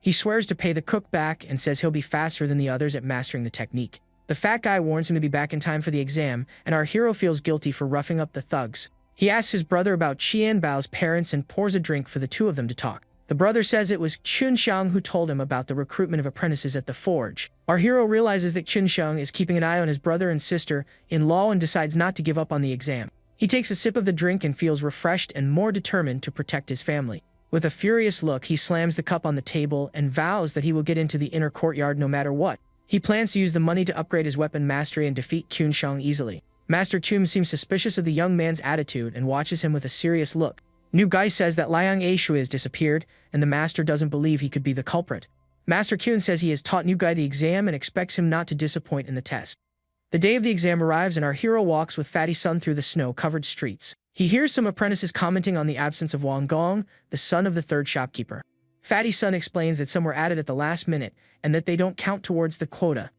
He swears to pay the cook back and says he'll be faster than the others at mastering the technique. The fat guy warns him to be back in time for the exam, and our hero feels guilty for roughing up the thugs. He asks his brother about Qian Bao's parents and pours a drink for the two of them to talk. The brother says it was Chunxiang who told him about the recruitment of apprentices at the forge. Our hero realizes that Chunxiang is keeping an eye on his brother and sister-in-law and decides not to give up on the exam. He takes a sip of the drink and feels refreshed and more determined to protect his family. With a furious look, he slams the cup on the table and vows that he will get into the inner courtyard no matter what. He plans to use the money to upgrade his weapon mastery and defeat Chunxiang easily. Master Chum seems suspicious of the young man's attitude and watches him with a serious look. New Guy says that Liang Aishu has disappeared, and the master doesn't believe he could be the culprit. Master Kyun says he has taught New Guy the exam and expects him not to disappoint in the test. The day of the exam arrives and our hero walks with Fatty Sun through the snow-covered streets. He hears some apprentices commenting on the absence of Wang Gong, the son of the third shopkeeper. Fatty Sun explains that some were added at the last minute and that they don't count towards the quota.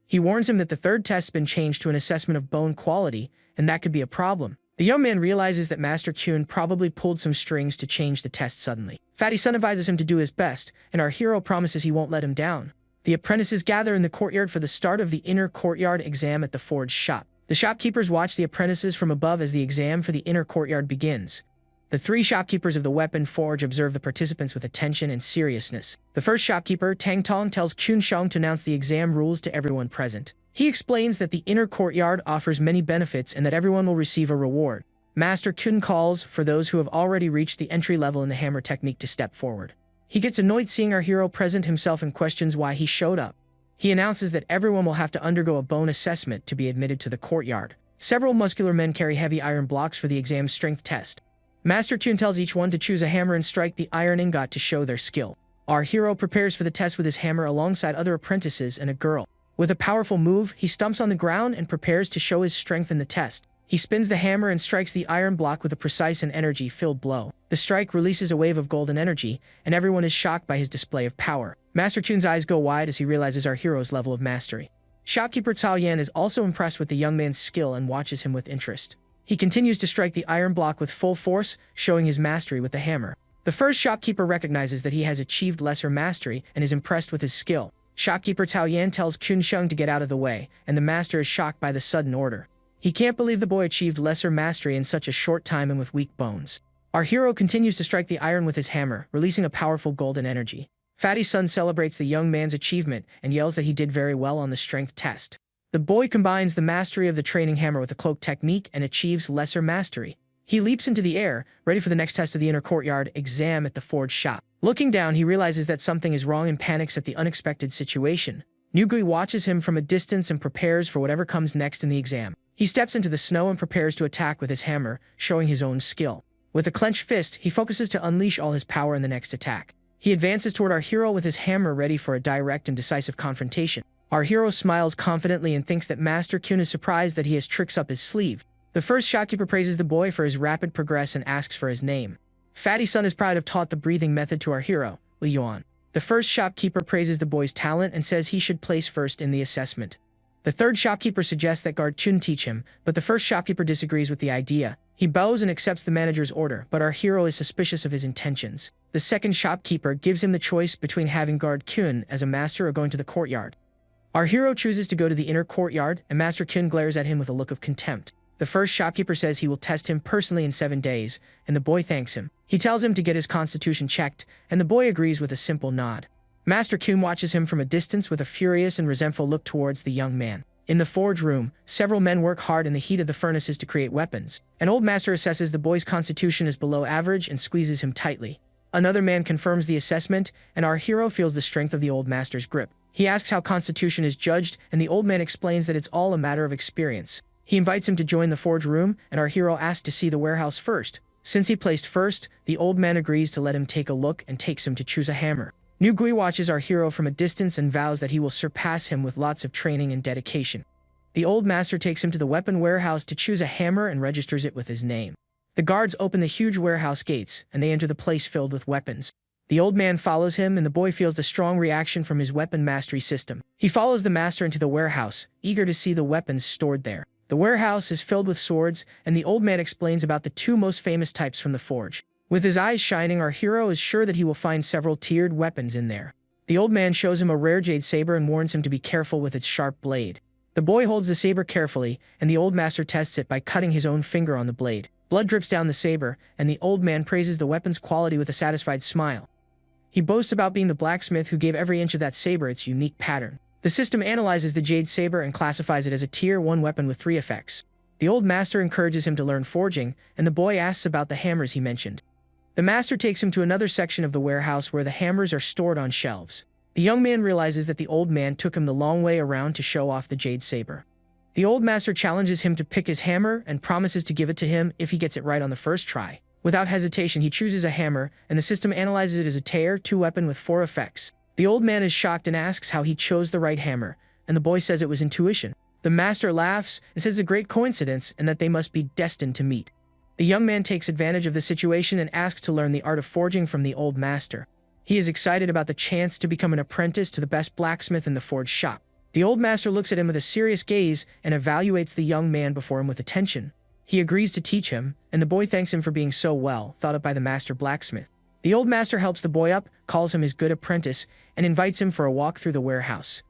He warns him that the third test's been changed to an assessment of bone quality, and that could be a problem. The young man realizes that Master Kyun probably pulled some strings to change the test suddenly. Fatty Sun advises him to do his best, and our hero promises he won't let him down. The apprentices gather in the courtyard for the start of the inner courtyard exam at the forge shop. The shopkeepers watch the apprentices from above as the exam for the inner courtyard begins. The three shopkeepers of the weapon forge observe the participants with attention and seriousness. The first shopkeeper, Tang Tong, tells Chunxiang to announce the exam rules to everyone present. He explains that the inner courtyard offers many benefits and that everyone will receive a reward. Master Kun calls for those who have already reached the entry level in the hammer technique to step forward. He gets annoyed seeing our hero present himself and questions why he showed up. He announces that everyone will have to undergo a bone assessment to be admitted to the courtyard. Several muscular men carry heavy iron blocks for the exam strength test. Master Chun tells each one to choose a hammer and strike the iron ingot to show their skill. Our hero prepares for the test with his hammer alongside other apprentices and a girl. With a powerful move, he stumps on the ground and prepares to show his strength in the test. He spins the hammer and strikes the iron block with a precise and energy-filled blow. The strike releases a wave of golden energy, and everyone is shocked by his display of power. Master Chun's eyes go wide as he realizes our hero's level of mastery. Shopkeeper Cao Yan is also impressed with the young man's skill and watches him with interest. He continues to strike the iron block with full force, showing his mastery with the hammer. The first shopkeeper recognizes that he has achieved lesser mastery and is impressed with his skill. Shopkeeper Cao Yan tells Chunxiang to get out of the way, and the master is shocked by the sudden order. He can't believe the boy achieved lesser mastery in such a short time and with weak bones. Our hero continues to strike the iron with his hammer, releasing a powerful golden energy. Fatty Sun celebrates the young man's achievement and yells that he did very well on the strength test. The boy combines the mastery of the training hammer with the cloak technique and achieves lesser mastery. He leaps into the air, ready for the next test of the inner courtyard exam at the forge shop. Looking down, he realizes that something is wrong and panics at the unexpected situation. Nugui watches him from a distance and prepares for whatever comes next in the exam. He steps into the snow and prepares to attack with his hammer, showing his own skill. With a clenched fist, he focuses to unleash all his power in the next attack. He advances toward our hero with his hammer ready for a direct and decisive confrontation. Our hero smiles confidently and thinks that Master Kyun is surprised that he has tricks up his sleeve. The first shopkeeper praises the boy for his rapid progress and asks for his name. Fatty Sun is proud to have taught the breathing method to our hero, Li Yuan. The first shopkeeper praises the boy's talent and says he should place first in the assessment. The third shopkeeper suggests that guard Chun teach him, but the first shopkeeper disagrees with the idea. He bows and accepts the manager's order, but our hero is suspicious of his intentions. The second shopkeeper gives him the choice between having guard Kyun as a master or going to the courtyard. Our hero chooses to go to the inner courtyard, and Master Kyun glares at him with a look of contempt. The first shopkeeper says he will test him personally in 7 days, and the boy thanks him. He tells him to get his constitution checked, and the boy agrees with a simple nod. Master Kyun watches him from a distance with a furious and resentful look towards the young man. In the forge room, several men work hard in the heat of the furnaces to create weapons. An old master assesses the boy's constitution as below average and squeezes him tightly. Another man confirms the assessment, and our hero feels the strength of the old master's grip. He asks how constitution is judged, and the old man explains that it's all a matter of experience. He invites him to join the forge room, and our hero asks to see the warehouse first. Since he placed first, the old man agrees to let him take a look and takes him to choose a hammer. Nugui watches our hero from a distance and vows that he will surpass him with lots of training and dedication. The old master takes him to the weapon warehouse to choose a hammer and registers it with his name. The guards open the huge warehouse gates, and they enter the place filled with weapons. The old man follows him, and the boy feels the strong reaction from his weapon mastery system. He follows the master into the warehouse, eager to see the weapons stored there. The warehouse is filled with swords, and the old man explains about the 2 most famous types from the forge. With his eyes shining, our hero is sure that he will find several tiered weapons in there. The old man shows him a rare jade saber and warns him to be careful with its sharp blade. The boy holds the saber carefully, and the old master tests it by cutting his own finger on the blade. Blood drips down the saber, and the old man praises the weapon's quality with a satisfied smile. He boasts about being the blacksmith who gave every inch of that saber its unique pattern. The system analyzes the jade saber and classifies it as a Tier 1 weapon with 3 effects. The old master encourages him to learn forging, and the boy asks about the hammers he mentioned. The master takes him to another section of the warehouse where the hammers are stored on shelves. The young man realizes that the old man took him the long way around to show off the jade saber. The old master challenges him to pick his hammer and promises to give it to him if he gets it right on the first try. Without hesitation, he chooses a hammer, and the system analyzes it as a Tier 2 weapon with 4 effects. The old man is shocked and asks how he chose the right hammer, and the boy says it was intuition. The master laughs and says it's a great coincidence and that they must be destined to meet. The young man takes advantage of the situation and asks to learn the art of forging from the old master. He is excited about the chance to become an apprentice to the best blacksmith in the forge shop. The old master looks at him with a serious gaze and evaluates the young man before him with attention. He agrees to teach him, and the boy thanks him for being so well thought of by the master blacksmith. The old master helps the boy up, calls him his good apprentice, and invites him for a walk through the warehouse.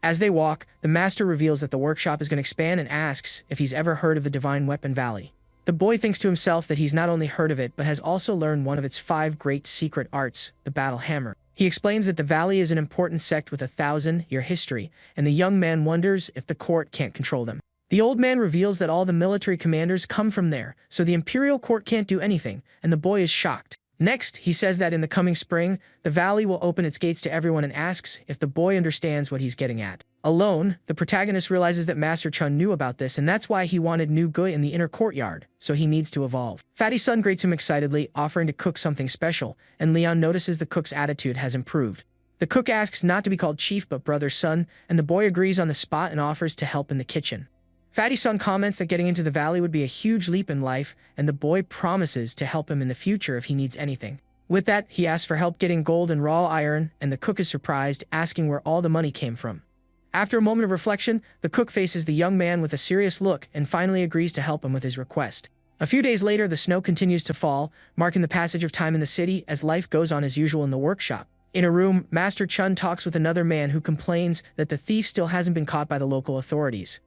As they walk, the master reveals that the workshop is going to expand and asks if he's ever heard of the Divine Weapon Valley. The boy thinks to himself that he's not only heard of it but has also learned one of its 5 great secret arts, the battle hammer. He explains that the valley is an important sect with a 1,000-year history, and the young man wonders if the court can't control them. The old man reveals that all the military commanders come from there, so the imperial court can't do anything, and the boy is shocked. Next, he says that in the coming spring, the valley will open its gates to everyone and asks if the boy understands what he's getting at. Alone, the protagonist realizes that Master Chun knew about this, and that's why he wanted Nu Gui in the inner courtyard, so he needs to evolve. Fatty Sun greets him excitedly, offering to cook something special, and Leon notices the cook's attitude has improved. The cook asks not to be called chief but brother Sun, and the boy agrees on the spot and offers to help in the kitchen. Fatty Sun comments that getting into the valley would be a huge leap in life, and the boy promises to help him in the future if he needs anything. With that, he asks for help getting gold and raw iron, and the cook is surprised, asking where all the money came from. After a moment of reflection, the cook faces the young man with a serious look and finally agrees to help him with his request. A few days later, the snow continues to fall, marking the passage of time in the city as life goes on as usual in the workshop. In a room, Master Chun talks with another man who complains that the thief still hasn't been caught by the local authorities.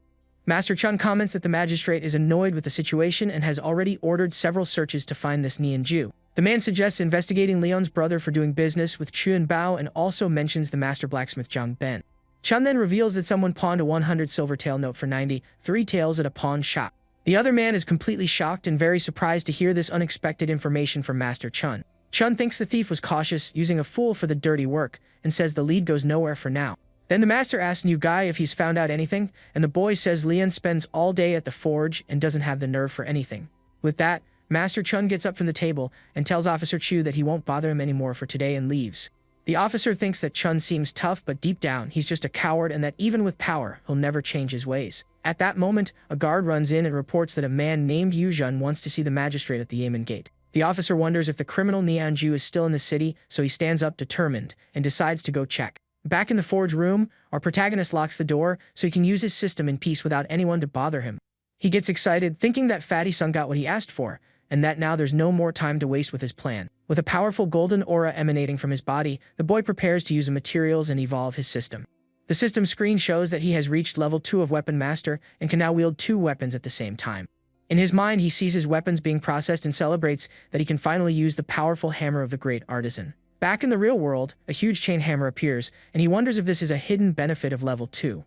Master Chun comments that the magistrate is annoyed with the situation and has already ordered several searches to find this Nian Ju. The man suggests investigating Leon's brother for doing business with Chun Bao and also mentions the master blacksmith Zhang Ben. Chun then reveals that someone pawned a 100 silver tael note for 93 taels at a pawn shop. The other man is completely shocked and very surprised to hear this unexpected information from Master Chun. Chun thinks the thief was cautious, using a fool for the dirty work, and says the lead goes nowhere for now. Then the master asks new guy if he's found out anything, and the boy says Leon spends all day at the forge and doesn't have the nerve for anything. With that, Master Chun gets up from the table and tells Officer Chu that he won't bother him anymore for today and leaves. The officer thinks that Chun seems tough, but deep down, he's just a coward and that even with power, he'll never change his ways. At that moment, a guard runs in and reports that a man named Yu Jun wants to see the magistrate at the Yamen Gate. The officer wonders if the criminal Neon Ju is still in the city, so he stands up determined and decides to go check. Back in the forge room, our protagonist locks the door so he can use his system in peace without anyone to bother him. He gets excited, thinking that Fatty Sun got what he asked for, and that now there's no more time to waste with his plan. With a powerful golden aura emanating from his body, the boy prepares to use the materials and evolve his system. The system screen shows that he has reached level 2 of Weapon Master and can now wield 2 weapons at the same time. In his mind, he sees his weapons being processed and celebrates that he can finally use the powerful hammer of the great artisan. Back in the real world, a huge chain hammer appears, and he wonders if this is a hidden benefit of level 2.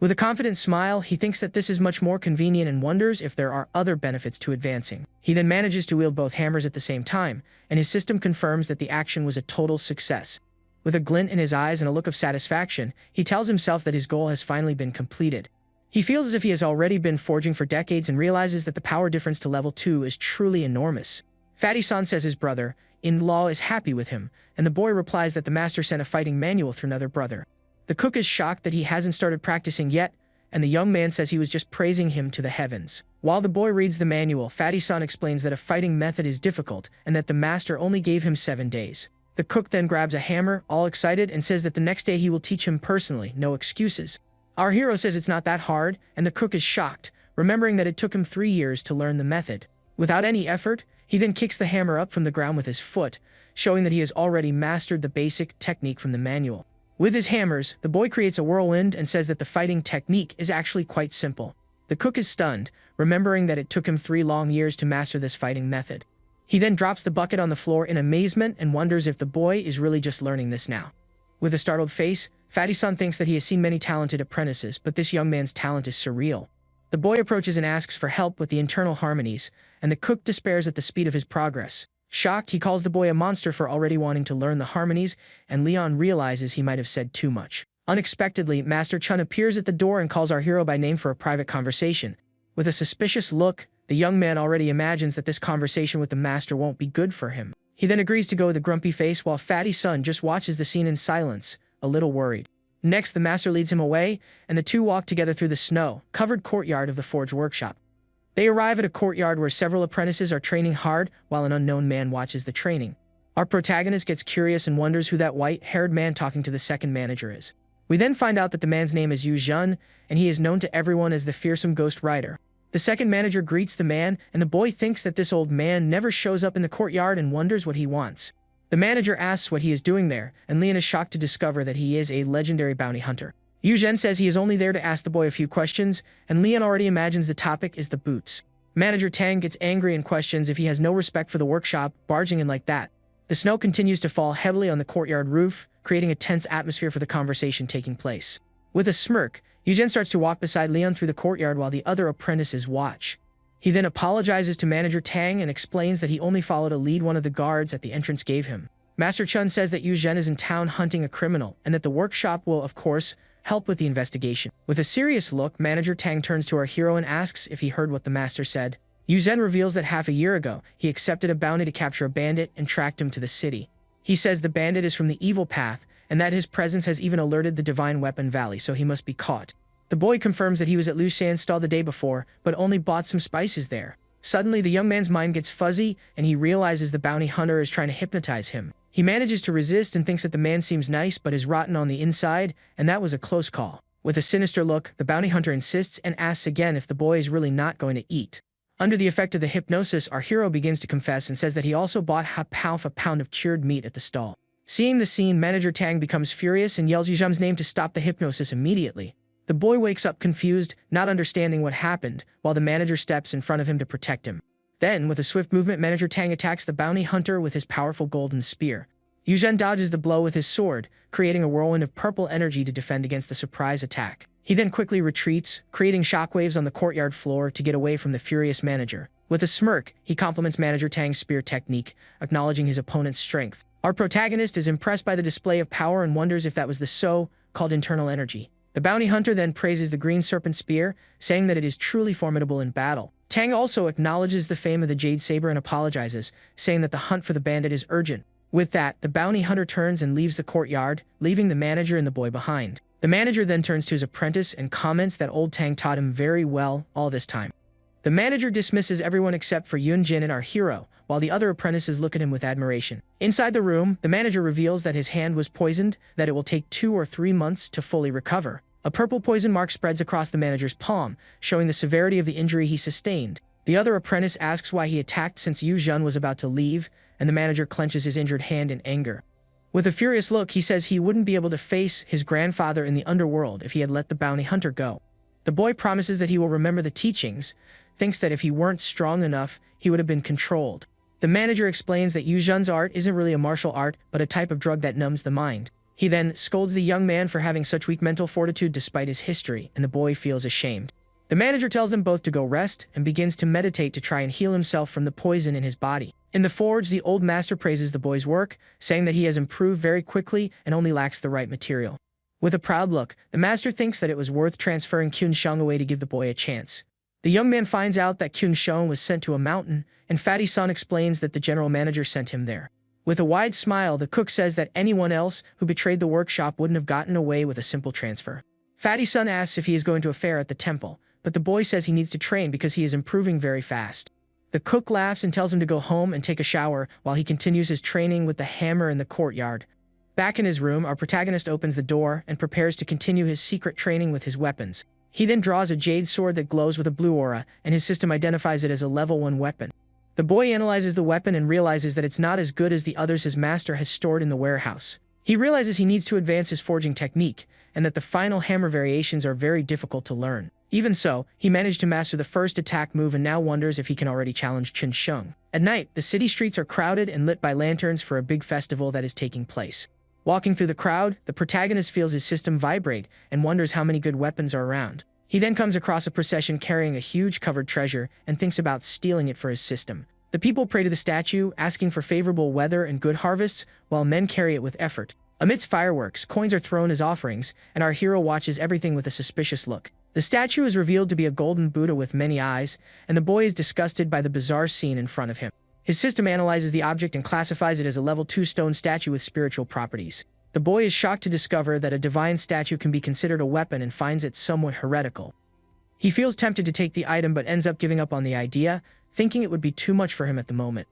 With a confident smile, he thinks that this is much more convenient and wonders if there are other benefits to advancing. He then manages to wield both hammers at the same time, and his system confirms that the action was a total success. With a glint in his eyes and a look of satisfaction, he tells himself that his goal has finally been completed. He feels as if he has already been forging for decades and realizes that the power difference to level 2 is truly enormous. Fatty-san says his brother-in-law is happy with him, and the boy replies that the master sent a fighting manual through another brother. The cook is shocked that he hasn't started practicing yet, and the young man says he was just praising him to the heavens. While the boy reads the manual, Fatty-san explains that a fighting method is difficult and that the master only gave him 7 days. The cook then grabs a hammer, all excited, and says that the next day he will teach him personally, no excuses. Our hero says it's not that hard, and the cook is shocked, remembering that it took him 3 years to learn the method. Without any effort, he then kicks the hammer up from the ground with his foot, showing that he has already mastered the basic technique from the manual. With his hammers, the boy creates a whirlwind and says that the fighting technique is actually quite simple. The cook is stunned, remembering that it took him 3 long years to master this fighting method. He then drops the bucket on the floor in amazement and wonders if the boy is really just learning this now. With a startled face, Fatty-san thinks that he has seen many talented apprentices, but this young man's talent is surreal. The boy approaches and asks for help with the internal harmonies, and the cook despairs at the speed of his progress. Shocked, he calls the boy a monster for already wanting to learn the harmonies, and Leon realizes he might have said too much. Unexpectedly, Master Chun appears at the door and calls our hero by name for a private conversation. With a suspicious look, the young man already imagines that this conversation with the master won't be good for him. He then agrees to go with a grumpy face while Fatty-san just watches the scene in silence, a little worried. Next, the master leads him away, and the two walk together through the snow-covered courtyard of the forge workshop. They arrive at a courtyard where several apprentices are training hard while an unknown man watches the training. Our protagonist gets curious and wonders who that white-haired man talking to the second manager is. We then find out that the man's name is Yu Jun, and he is known to everyone as the fearsome Ghost Rider. The second manager greets the man, and the boy thinks that this old man never shows up in the courtyard and wonders what he wants. The manager asks what he is doing there, and Leon is shocked to discover that he is a legendary bounty hunter. Yu Zhen says he is only there to ask the boy a few questions, and Leon already imagines the topic is the boots. Manager Tang gets angry and questions if he has no respect for the workshop, barging in like that. The snow continues to fall heavily on the courtyard roof, creating a tense atmosphere for the conversation taking place. With a smirk, Yu Zhen starts to walk beside Leon through the courtyard while the other apprentices watch. He then apologizes to Manager Tang and explains that he only followed a lead one of the guards at the entrance gave him. Master Chun says that Yu Zhen is in town hunting a criminal, and that the workshop will, of course, help with the investigation. With a serious look, Manager Tang turns to our hero and asks if he heard what the master said. Yu Zhen reveals that half a year ago, he accepted a bounty to capture a bandit and tracked him to the city. He says the bandit is from the evil path, and that his presence has even alerted the Divine Weapon Valley, so he must be caught. The boy confirms that he was at Lu Shan's stall the day before, but only bought some spices there. Suddenly, the young man's mind gets fuzzy, and he realizes the bounty hunter is trying to hypnotize him. He manages to resist and thinks that the man seems nice but is rotten on the inside, and that was a close call. With a sinister look, the bounty hunter insists and asks again if the boy is really not going to eat. Under the effect of the hypnosis, our hero begins to confess and says that he also bought half a pound of cured meat at the stall. Seeing the scene, Manager Tang becomes furious and yells Yu Zhen's name to stop the hypnosis immediately. The boy wakes up confused, not understanding what happened, while the manager steps in front of him to protect him. Then, with a swift movement, Manager Tang attacks the bounty hunter with his powerful golden spear. Yu Zhen dodges the blow with his sword, creating a whirlwind of purple energy to defend against the surprise attack. He then quickly retreats, creating shockwaves on the courtyard floor to get away from the furious manager. With a smirk, he compliments Manager Tang's spear technique, acknowledging his opponent's strength. Our protagonist is impressed by the display of power and wonders if that was the called internal energy. The bounty hunter then praises the green serpent spear, saying that it is truly formidable in battle. Tang also acknowledges the fame of the jade saber and apologizes, saying that the hunt for the bandit is urgent. With that, the bounty hunter turns and leaves the courtyard, leaving the manager and the boy behind. The manager then turns to his apprentice and comments that old Tang taught him very well all this time. The manager dismisses everyone except for Yun Jin and our hero, while the other apprentices look at him with admiration. Inside the room, the manager reveals that his hand was poisoned, that it will take 2 or 3 months to fully recover. A purple poison mark spreads across the manager's palm, showing the severity of the injury he sustained. The other apprentice asks why he attacked since Yu Jun was about to leave, and the manager clenches his injured hand in anger. With a furious look, he says he wouldn't be able to face his grandfather in the underworld if he had let the bounty hunter go. The boy promises that he will remember the teachings, thinks that if he weren't strong enough, he would have been controlled. The manager explains that Yu Jun's art isn't really a martial art, but a type of drug that numbs the mind. He then scolds the young man for having such weak mental fortitude despite his history, and the boy feels ashamed. The manager tells them both to go rest and begins to meditate to try and heal himself from the poison in his body. In the forge, the old master praises the boy's work, saying that he has improved very quickly and only lacks the right material. With a proud look, the master thinks that it was worth transferring Kyun Sheng away to give the boy a chance. The young man finds out that Kyun Sheng was sent to a mountain, and Fatty Sun explains that the general manager sent him there. With a wide smile, the cook says that anyone else who betrayed the workshop wouldn't have gotten away with a simple transfer. Fatty Sun asks if he is going to a fair at the temple, but the boy says he needs to train because he is improving very fast. The cook laughs and tells him to go home and take a shower while he continues his training with the hammer in the courtyard. Back in his room, our protagonist opens the door and prepares to continue his secret training with his weapons. He then draws a jade sword that glows with a blue aura, and his system identifies it as a level 1 weapon. The boy analyzes the weapon and realizes that it's not as good as the others his master has stored in the warehouse. He realizes he needs to advance his forging technique, and that the final hammer variations are very difficult to learn. Even so, he managed to master the first attack move and now wonders if he can already challenge Chun Sheng. At night, the city streets are crowded and lit by lanterns for a big festival that is taking place. Walking through the crowd, the protagonist feels his system vibrate and wonders how many good weapons are around. He then comes across a procession carrying a huge covered treasure and thinks about stealing it for his system. The people pray to the statue, asking for favorable weather and good harvests, while men carry it with effort. Amidst fireworks, coins are thrown as offerings, and our hero watches everything with a suspicious look. The statue is revealed to be a golden Buddha with many eyes, and the boy is disgusted by the bizarre scene in front of him. His system analyzes the object and classifies it as a level 2 stone statue with spiritual properties. The boy is shocked to discover that a divine statue can be considered a weapon and finds it somewhat heretical. He feels tempted to take the item but ends up giving up on the idea, thinking it would be too much for him at the moment.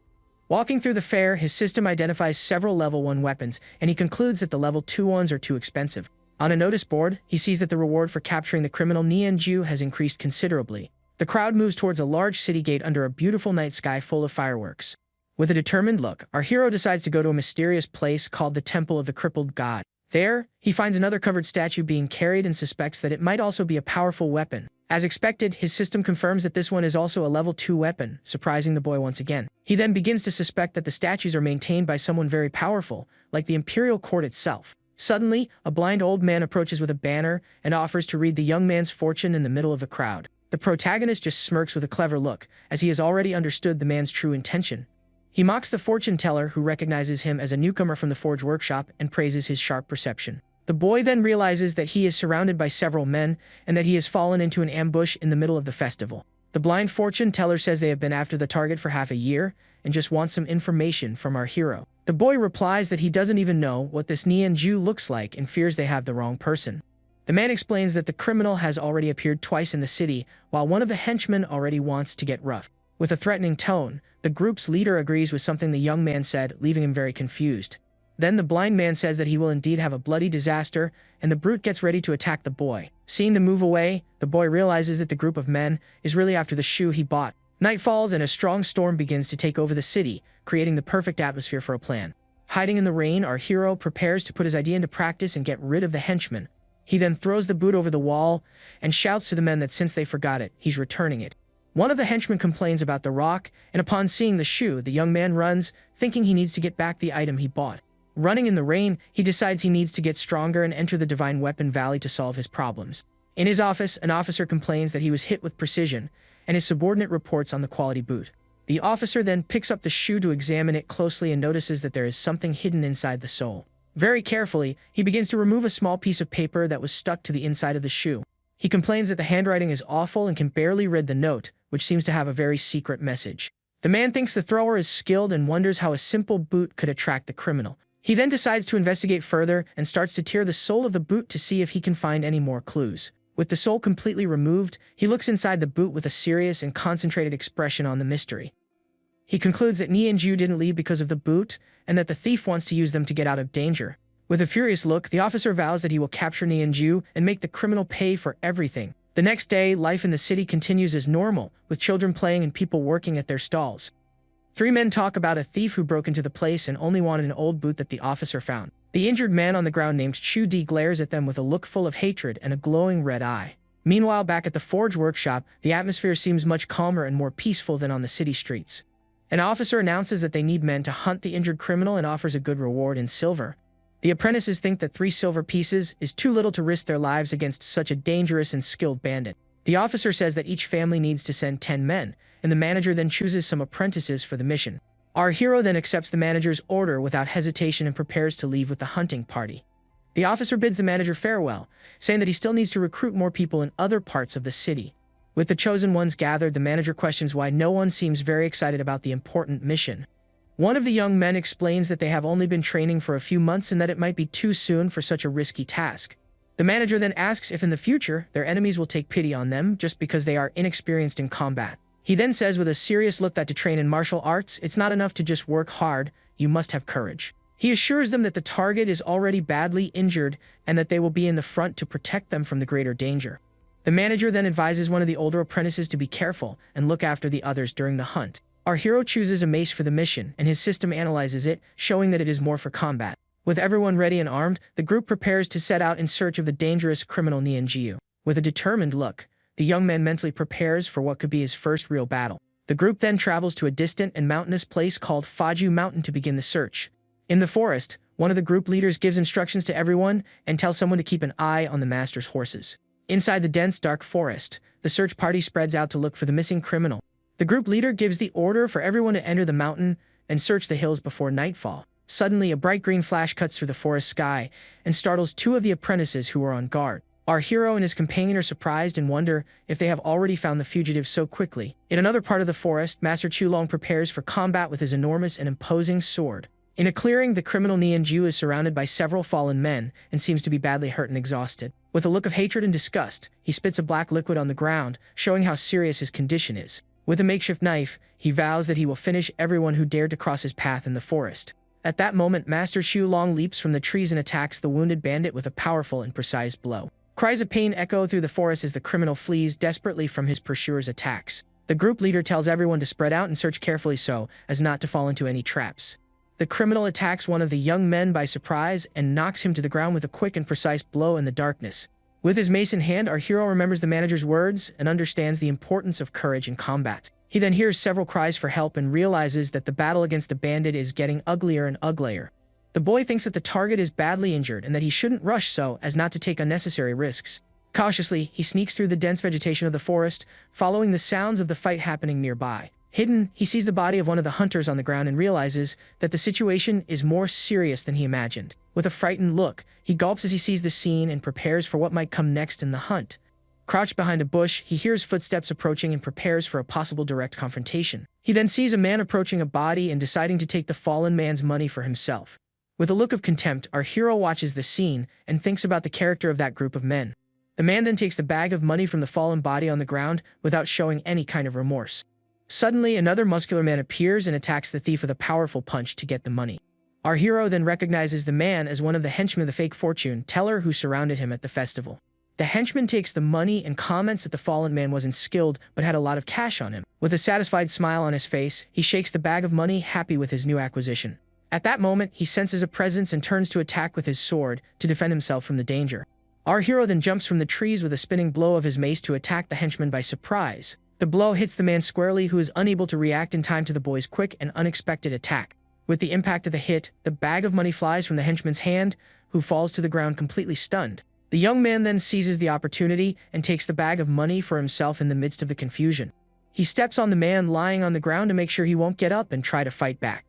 Walking through the fair, his system identifies several level 1 weapons, and he concludes that the level 2 ones are too expensive. On a notice board, he sees that the reward for capturing the criminal Nianju has increased considerably. The crowd moves towards a large city gate under a beautiful night sky full of fireworks. With a determined look, our hero decides to go to a mysterious place called the Temple of the Crippled God. There, he finds another covered statue being carried and suspects that it might also be a powerful weapon. As expected, his system confirms that this one is also a level 2 weapon, surprising the boy once again. He then begins to suspect that the statues are maintained by someone very powerful, like the imperial court itself. Suddenly, a blind old man approaches with a banner and offers to read the young man's fortune in the middle of the crowd. The protagonist just smirks with a clever look, as he has already understood the man's true intention. He mocks the fortune teller, who recognizes him as a newcomer from the forge workshop and praises his sharp perception. The boy then realizes that he is surrounded by several men and that he has fallen into an ambush in the middle of the festival. The blind fortune teller says they have been after the target for half a year and just want some information from our hero. The boy replies that he doesn't even know what this Nianju looks like and fears they have the wrong person. The man explains that the criminal has already appeared twice in the city, while one of the henchmen already wants to get rough. With a threatening tone, the group's leader agrees with something the young man said, leaving him very confused. Then the blind man says that he will indeed have a bloody disaster, and the brute gets ready to attack the boy. Seeing them move away, the boy realizes that the group of men is really after the shoe he bought. Night falls and a strong storm begins to take over the city, creating the perfect atmosphere for a plan. Hiding in the rain, our hero prepares to put his idea into practice and get rid of the henchman. He then throws the boot over the wall and shouts to the men that since they forgot it, he's returning it. One of the henchmen complains about the rock, and upon seeing the shoe, the young man runs, thinking he needs to get back the item he bought. Running in the rain, he decides he needs to get stronger and enter the Divine Weapon Valley to solve his problems. In his office, an officer complains that he was hit with precision, and his subordinate reports on the quality boot. The officer then picks up the shoe to examine it closely and notices that there is something hidden inside the sole. Very carefully, he begins to remove a small piece of paper that was stuck to the inside of the shoe. He complains that the handwriting is awful and can barely read the note, which seems to have a very secret message. The man thinks the thrower is skilled and wonders how a simple boot could attract the criminal. He then decides to investigate further and starts to tear the sole of the boot to see if he can find any more clues. With the sole completely removed, he looks inside the boot with a serious and concentrated expression on the mystery. He concludes that Ni and Ju didn't leave because of the boot, and that the thief wants to use them to get out of danger. With a furious look, the officer vows that he will capture Ni and Ju and make the criminal pay for everything. The next day, life in the city continues as normal, with children playing and people working at their stalls. Three men talk about a thief who broke into the place and only wanted an old boot that the officer found. The injured man on the ground named Chu Di glares at them with a look full of hatred and a glowing red eye. Meanwhile, back at the forge workshop, the atmosphere seems much calmer and more peaceful than on the city streets. An officer announces that they need men to hunt the injured criminal and offers a good reward in silver. The apprentices think that 3 silver pieces is too little to risk their lives against such a dangerous and skilled bandit. The officer says that each family needs to send 10 men, and the manager then chooses some apprentices for the mission. Our hero then accepts the manager's order without hesitation and prepares to leave with the hunting party. The officer bids the manager farewell, saying that he still needs to recruit more people in other parts of the city. With the chosen ones gathered, the manager questions why no one seems very excited about the important mission. One of the young men explains that they have only been training for a few months and that it might be too soon for such a risky task. The manager then asks if in the future their enemies will take pity on them just because they are inexperienced in combat. He then says with a serious look that to train in martial arts, it's not enough to just work hard, you must have courage. He assures them that the target is already badly injured and that they will be in the front to protect them from the greater danger. The manager then advises one of the older apprentices to be careful and look after the others during the hunt. Our hero chooses a mace for the mission, and his system analyzes it, showing that it is more for combat. With everyone ready and armed, the group prepares to set out in search of the dangerous criminal Ni and Jiu. With a determined look, the young man mentally prepares for what could be his first real battle. The group then travels to a distant and mountainous place called Faju Mountain to begin the search. In the forest, one of the group leaders gives instructions to everyone and tells someone to keep an eye on the master's horses. Inside the dense, dark forest, the search party spreads out to look for the missing criminal. The group leader gives the order for everyone to enter the mountain and search the hills before nightfall. Suddenly, a bright green flash cuts through the forest sky and startles 2 of the apprentices who are on guard. Our hero and his companion are surprised and wonder if they have already found the fugitive so quickly. In another part of the forest, Master Chulong prepares for combat with his enormous and imposing sword. In a clearing, the criminal Ni and Ju is surrounded by several fallen men and seems to be badly hurt and exhausted. With a look of hatred and disgust, he spits a black liquid on the ground, showing how serious his condition is. With a makeshift knife, he vows that he will finish everyone who dared to cross his path in the forest. At that moment, Master Xu Long leaps from the trees and attacks the wounded bandit with a powerful and precise blow. Cries of pain echo through the forest as the criminal flees desperately from his pursuer's attacks. The group leader tells everyone to spread out and search carefully so as not to fall into any traps. The criminal attacks one of the young men by surprise and knocks him to the ground with a quick and precise blow in the darkness. With his mace in hand, our hero remembers the manager's words and understands the importance of courage in combat. He then hears several cries for help and realizes that the battle against the bandit is getting uglier and uglier. The boy thinks that the target is badly injured and that he shouldn't rush so as not to take unnecessary risks. Cautiously, he sneaks through the dense vegetation of the forest, following the sounds of the fight happening nearby. Hidden, he sees the body of one of the hunters on the ground and realizes that the situation is more serious than he imagined. With a frightened look, he gulps as he sees the scene and prepares for what might come next in the hunt. Crouched behind a bush, he hears footsteps approaching and prepares for a possible direct confrontation. He then sees a man approaching a body and deciding to take the fallen man's money for himself. With a look of contempt, our hero watches the scene and thinks about the character of that group of men. The man then takes the bag of money from the fallen body on the ground without showing any kind of remorse. Suddenly, another muscular man appears and attacks the thief with a powerful punch to get the money. Our hero then recognizes the man as one of the henchmen of the fake fortune teller who surrounded him at the festival. The henchman takes the money and comments that the fallen man wasn't skilled but had a lot of cash on him. With a satisfied smile on his face, he shakes the bag of money, happy with his new acquisition. At that moment, he senses a presence and turns to attack with his sword to defend himself from the danger. Our hero then jumps from the trees with a spinning blow of his mace to attack the henchman by surprise. The blow hits the man squarely, who is unable to react in time to the boy's quick and unexpected attack. With the impact of the hit, the bag of money flies from the henchman's hand, who falls to the ground completely stunned. The young man then seizes the opportunity and takes the bag of money for himself in the midst of the confusion. He steps on the man lying on the ground to make sure he won't get up and try to fight back.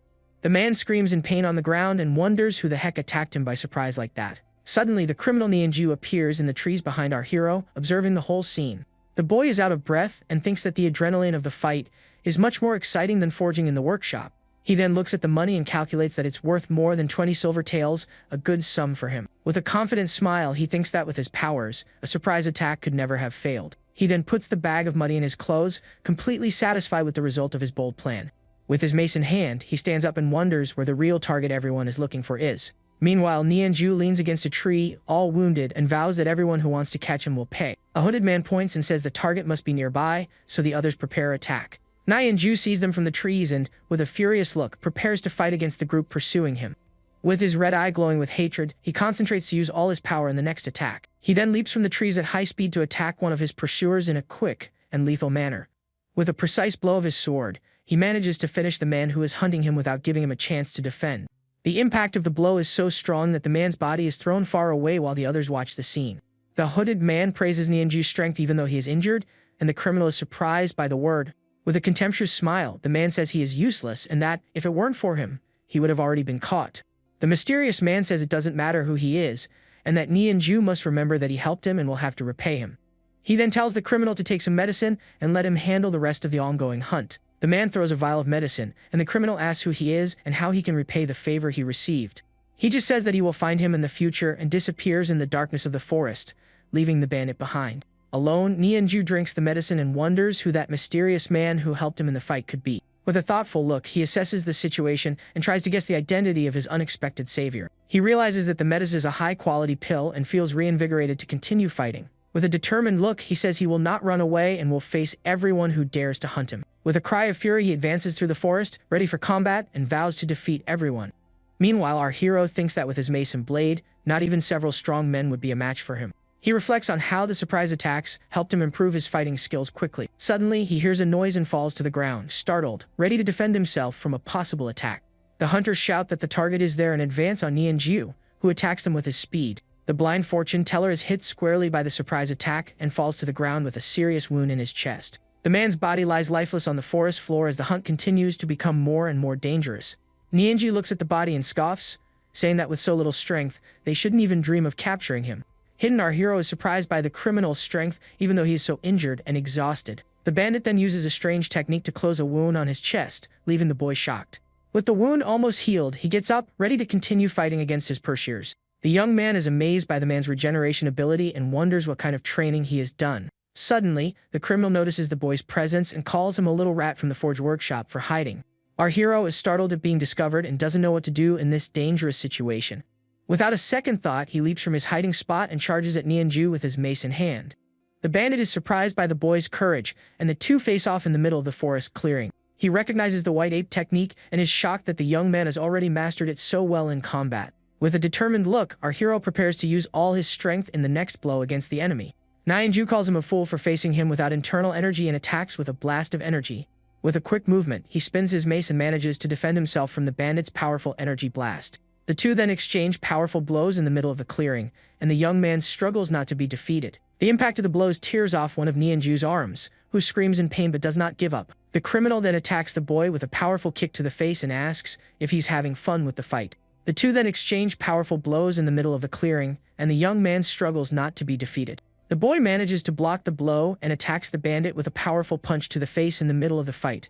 The man screams in pain on the ground and wonders who the heck attacked him by surprise like that. Suddenly, the criminal Nianju appears in the trees behind our hero, observing the whole scene. The boy is out of breath and thinks that the adrenaline of the fight is much more exciting than forging in the workshop. He then looks at the money and calculates that it's worth more than 20 silver taels, a good sum for him. With a confident smile, he thinks that with his powers, a surprise attack could never have failed. He then puts the bag of money in his clothes, completely satisfied with the result of his bold plan. With his mace in hand, he stands up and wonders where the real target everyone is looking for is. Meanwhile, Nianju leans against a tree, all wounded, and vows that everyone who wants to catch him will pay. A hooded man points and says the target must be nearby, so the others prepare attack. Nianju sees them from the trees and, with a furious look, prepares to fight against the group pursuing him. With his red eye glowing with hatred, he concentrates to use all his power in the next attack. He then leaps from the trees at high speed to attack one of his pursuers in a quick and lethal manner. With a precise blow of his sword, he manages to finish the man who is hunting him without giving him a chance to defend. The impact of the blow is so strong that the man's body is thrown far away while the others watch the scene. The hooded man praises Nianju's strength even though he is injured, and the criminal is surprised by the word. With a contemptuous smile, the man says he is useless and that, if it weren't for him, he would have already been caught. The mysterious man says it doesn't matter who he is, and that Nianju must remember that he helped him and will have to repay him. He then tells the criminal to take some medicine and let him handle the rest of the ongoing hunt. The man throws a vial of medicine, and the criminal asks who he is and how he can repay the favor he received. He just says that he will find him in the future and disappears in the darkness of the forest, leaving the bandit behind. Alone, Nianju drinks the medicine and wonders who that mysterious man who helped him in the fight could be. With a thoughtful look, he assesses the situation and tries to guess the identity of his unexpected savior. He realizes that the medicine is a high-quality pill and feels reinvigorated to continue fighting. With a determined look, he says he will not run away and will face everyone who dares to hunt him. With a cry of fury, he advances through the forest, ready for combat, and vows to defeat everyone. Meanwhile, our hero thinks that with his mace and blade, not even several strong men would be a match for him. He reflects on how the surprise attacks helped him improve his fighting skills quickly. Suddenly, he hears a noise and falls to the ground, startled, ready to defend himself from a possible attack. The hunters shout that the target is there and advance on Nianju, who attacks them with his speed. The blind fortune teller is hit squarely by the surprise attack and falls to the ground with a serious wound in his chest. The man's body lies lifeless on the forest floor as the hunt continues to become more and more dangerous. Nianju looks at the body and scoffs, saying that with so little strength, they shouldn't even dream of capturing him. Hidden, our hero is surprised by the criminal's strength even though he is so injured and exhausted. The bandit then uses a strange technique to close a wound on his chest, leaving the boy shocked. With the wound almost healed, he gets up, ready to continue fighting against his pursuers. The young man is amazed by the man's regeneration ability and wonders what kind of training he has done. Suddenly, the criminal notices the boy's presence and calls him a little rat from the forge workshop for hiding. Our hero is startled at being discovered and doesn't know what to do in this dangerous situation. Without a second thought, he leaps from his hiding spot and charges at Nianju with his mace in hand. The bandit is surprised by the boy's courage, and the two face off in the middle of the forest clearing. He recognizes the white ape technique and is shocked that the young man has already mastered it so well in combat. With a determined look, our hero prepares to use all his strength in the next blow against the enemy. Nianju calls him a fool for facing him without internal energy and attacks with a blast of energy. With a quick movement, he spins his mace and manages to defend himself from the bandit's powerful energy blast. The two then exchange powerful blows in the middle of the clearing, and the young man struggles not to be defeated. The impact of the blows tears off one of Nianju's arms, who screams in pain but does not give up. The criminal then attacks the boy with a powerful kick to the face and asks if he's having fun with the fight. The two then exchange powerful blows in the middle of the clearing, and the young man struggles not to be defeated. The boy manages to block the blow and attacks the bandit with a powerful punch to the face in the middle of the fight.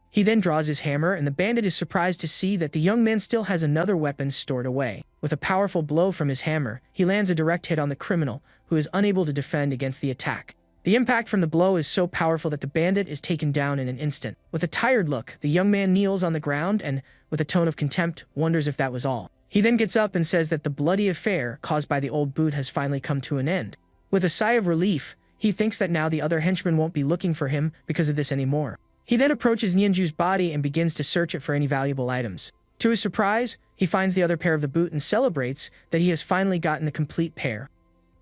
He then draws his hammer, and the bandit is surprised to see that the young man still has another weapon stored away. With a powerful blow from his hammer, he lands a direct hit on the criminal, who is unable to defend against the attack. The impact from the blow is so powerful that the bandit is taken down in an instant. With a tired look, the young man kneels on the ground and, with a tone of contempt, wonders if that was all. He then gets up and says that the bloody affair caused by the old boot has finally come to an end. With a sigh of relief, he thinks that now the other henchmen won't be looking for him because of this anymore. He then approaches Nianju's body and begins to search it for any valuable items. To his surprise, he finds the other pair of the boot and celebrates that he has finally gotten the complete pair.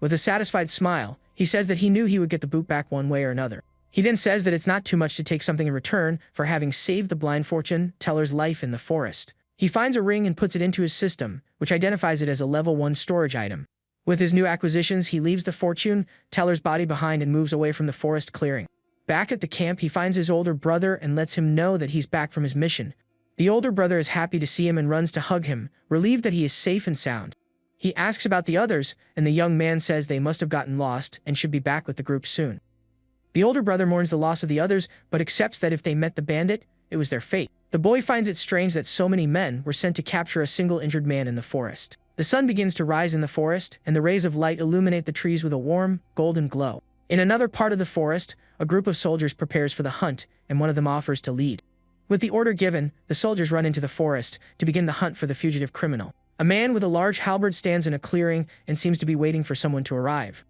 With a satisfied smile, he says that he knew he would get the boot back one way or another. He then says that it's not too much to take something in return for having saved the blind fortune teller's life in the forest. He finds a ring and puts it into his system, which identifies it as a level 1 storage item. With his new acquisitions, he leaves the fortune teller's body behind and moves away from the forest clearing. Back at the camp, he finds his older brother and lets him know that he's back from his mission. The older brother is happy to see him and runs to hug him, relieved that he is safe and sound. He asks about the others, and the young man says they must have gotten lost and should be back with the group soon. The older brother mourns the loss of the others, but accepts that if they met the bandit, it was their fate. The boy finds it strange that so many men were sent to capture a single injured man in the forest. The sun begins to rise in the forest, and the rays of light illuminate the trees with a warm, golden glow. In another part of the forest, a group of soldiers prepares for the hunt, and one of them offers to lead. With the order given, the soldiers run into the forest to begin the hunt for the fugitive criminal. A man with a large halberd stands in a clearing and seems to be waiting for someone to arrive.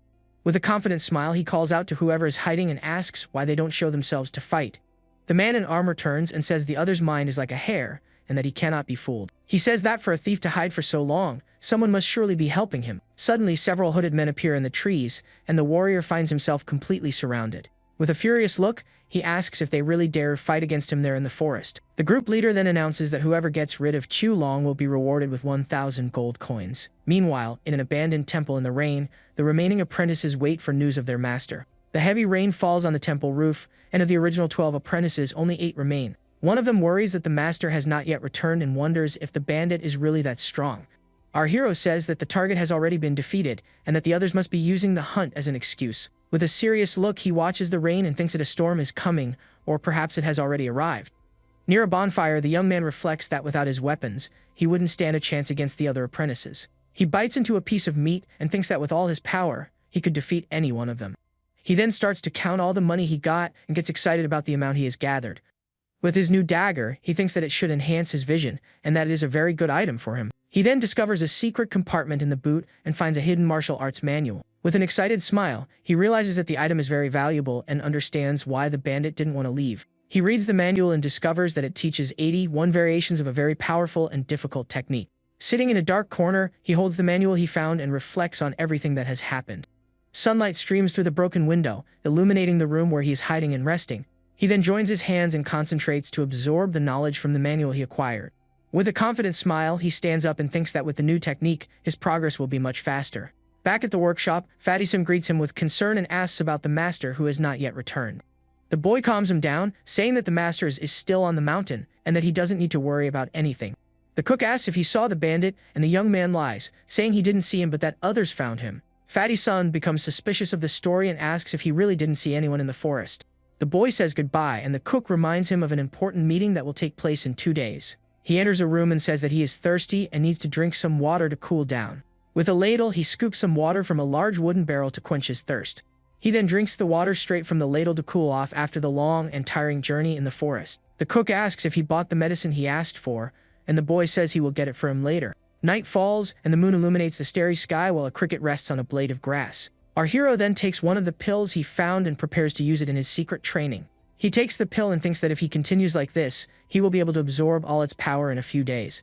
With a confident smile, he calls out to whoever is hiding and asks why they don't show themselves to fight. The man in armor turns and says the other's mind is like a hare, and that he cannot be fooled. He says that for a thief to hide for so long, someone must surely be helping him. Suddenly, several hooded men appear in the trees, and the warrior finds himself completely surrounded. With a furious look, he asks if they really dare fight against him there in the forest. The group leader then announces that whoever gets rid of Q Long will be rewarded with 1,000 gold coins. Meanwhile, in an abandoned temple in the rain, the remaining apprentices wait for news of their master. The heavy rain falls on the temple roof, and of the original 12 apprentices, only 8 remain. One of them worries that the master has not yet returned and wonders if the bandit is really that strong. Our hero says that the target has already been defeated, and that the others must be using the hunt as an excuse. With a serious look, he watches the rain and thinks that a storm is coming, or perhaps it has already arrived. Near a bonfire, the young man reflects that without his weapons, he wouldn't stand a chance against the other apprentices. He bites into a piece of meat and thinks that with all his power, he could defeat any one of them. He then starts to count all the money he got and gets excited about the amount he has gathered. With his new dagger, he thinks that it should enhance his vision, and that it is a very good item for him. He then discovers a secret compartment in the boot and finds a hidden martial arts manual. With an excited smile, he realizes that the item is very valuable and understands why the bandit didn't want to leave. He reads the manual and discovers that it teaches 81 variations of a very powerful and difficult technique. Sitting in a dark corner, he holds the manual he found and reflects on everything that has happened. Sunlight streams through the broken window, illuminating the room where he is hiding and resting. He then joins his hands and concentrates to absorb the knowledge from the manual he acquired. With a confident smile, he stands up and thinks that with the new technique, his progress will be much faster. Back at the workshop, Fatty Sim greets him with concern and asks about the master who has not yet returned. The boy calms him down, saying that the master is still on the mountain and that he doesn't need to worry about anything. The cook asks if he saw the bandit, and the young man lies, saying he didn't see him but that others found him. Fatty's son becomes suspicious of the story and asks if he really didn't see anyone in the forest. The boy says goodbye, and the cook reminds him of an important meeting that will take place in 2 days. He enters a room and says that he is thirsty and needs to drink some water to cool down. With a ladle, he scoops some water from a large wooden barrel to quench his thirst. He then drinks the water straight from the ladle to cool off after the long and tiring journey in the forest. The cook asks if he bought the medicine he asked for, and the boy says he will get it for him later. Night falls, and the moon illuminates the starry sky while a cricket rests on a blade of grass. Our hero then takes one of the pills he found and prepares to use it in his secret training. He takes the pill and thinks that if he continues like this, he will be able to absorb all its power in a few days.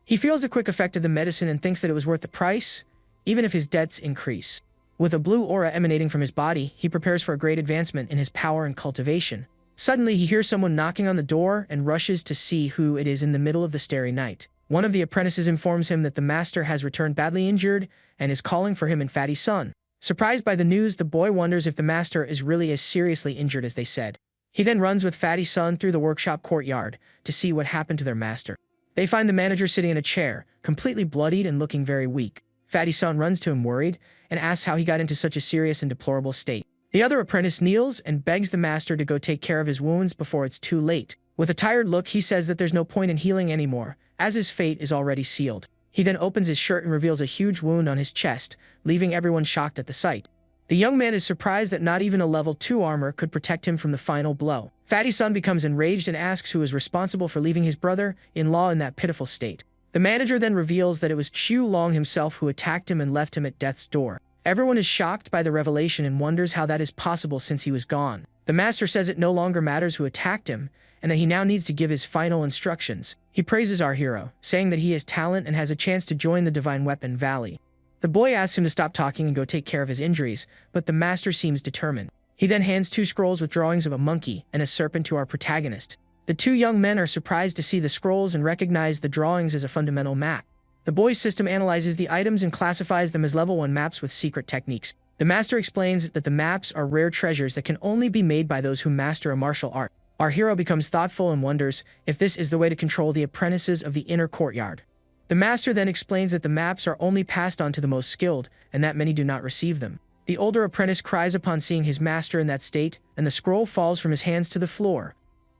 He feels the quick effect of the medicine and thinks that it was worth the price, even if his debts increase. With a blue aura emanating from his body, he prepares for a great advancement in his power and cultivation. Suddenly, he hears someone knocking on the door and rushes to see who it is in the middle of the starry night. One of the apprentices informs him that the master has returned badly injured and is calling for him and Fatty's son. Surprised by the news, the boy wonders if the master is really as seriously injured as they said. He then runs with Fatty's son through the workshop courtyard to see what happened to their master. They find the manager sitting in a chair, completely bloodied and looking very weak. Fatty's son runs to him worried and asks how he got into such a serious and deplorable state. The other apprentice kneels and begs the master to go take care of his wounds before it's too late. With a tired look, he says that there's no point in healing anymore, as his fate is already sealed. He then opens his shirt and reveals a huge wound on his chest, leaving everyone shocked at the sight. The young man is surprised that not even a level 2 armor could protect him from the final blow. Fatty's son becomes enraged and asks who is responsible for leaving his brother-in-law in that pitiful state. The manager then reveals that it was Q Long himself who attacked him and left him at death's door. Everyone is shocked by the revelation and wonders how that is possible since he was gone. The master says it no longer matters who attacked him, and that he now needs to give his final instructions. He praises our hero, saying that he has talent and has a chance to join the Divine Weapon Valley. The boy asks him to stop talking and go take care of his injuries, but the master seems determined. He then hands 2 scrolls with drawings of a monkey and a serpent to our protagonist. The 2 young men are surprised to see the scrolls and recognize the drawings as a fundamental map. The boy's system analyzes the items and classifies them as level 1 maps with secret techniques. The master explains that the maps are rare treasures that can only be made by those who master a martial art. Our hero becomes thoughtful and wonders if this is the way to control the apprentices of the inner courtyard. The master then explains that the maps are only passed on to the most skilled, and that many do not receive them. The older apprentice cries upon seeing his master in that state, and the scroll falls from his hands to the floor.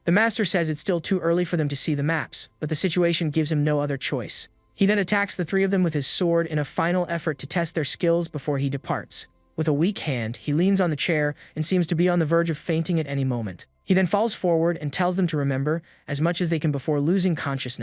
The master says it's still too early for them to see the maps, but the situation gives him no other choice. He then attacks the three of them with his sword in a final effort to test their skills before he departs. With a weak hand, he leans on the chair and seems to be on the verge of fainting at any moment. He then falls forward and tells them to remember as much as they can before losing consciousness.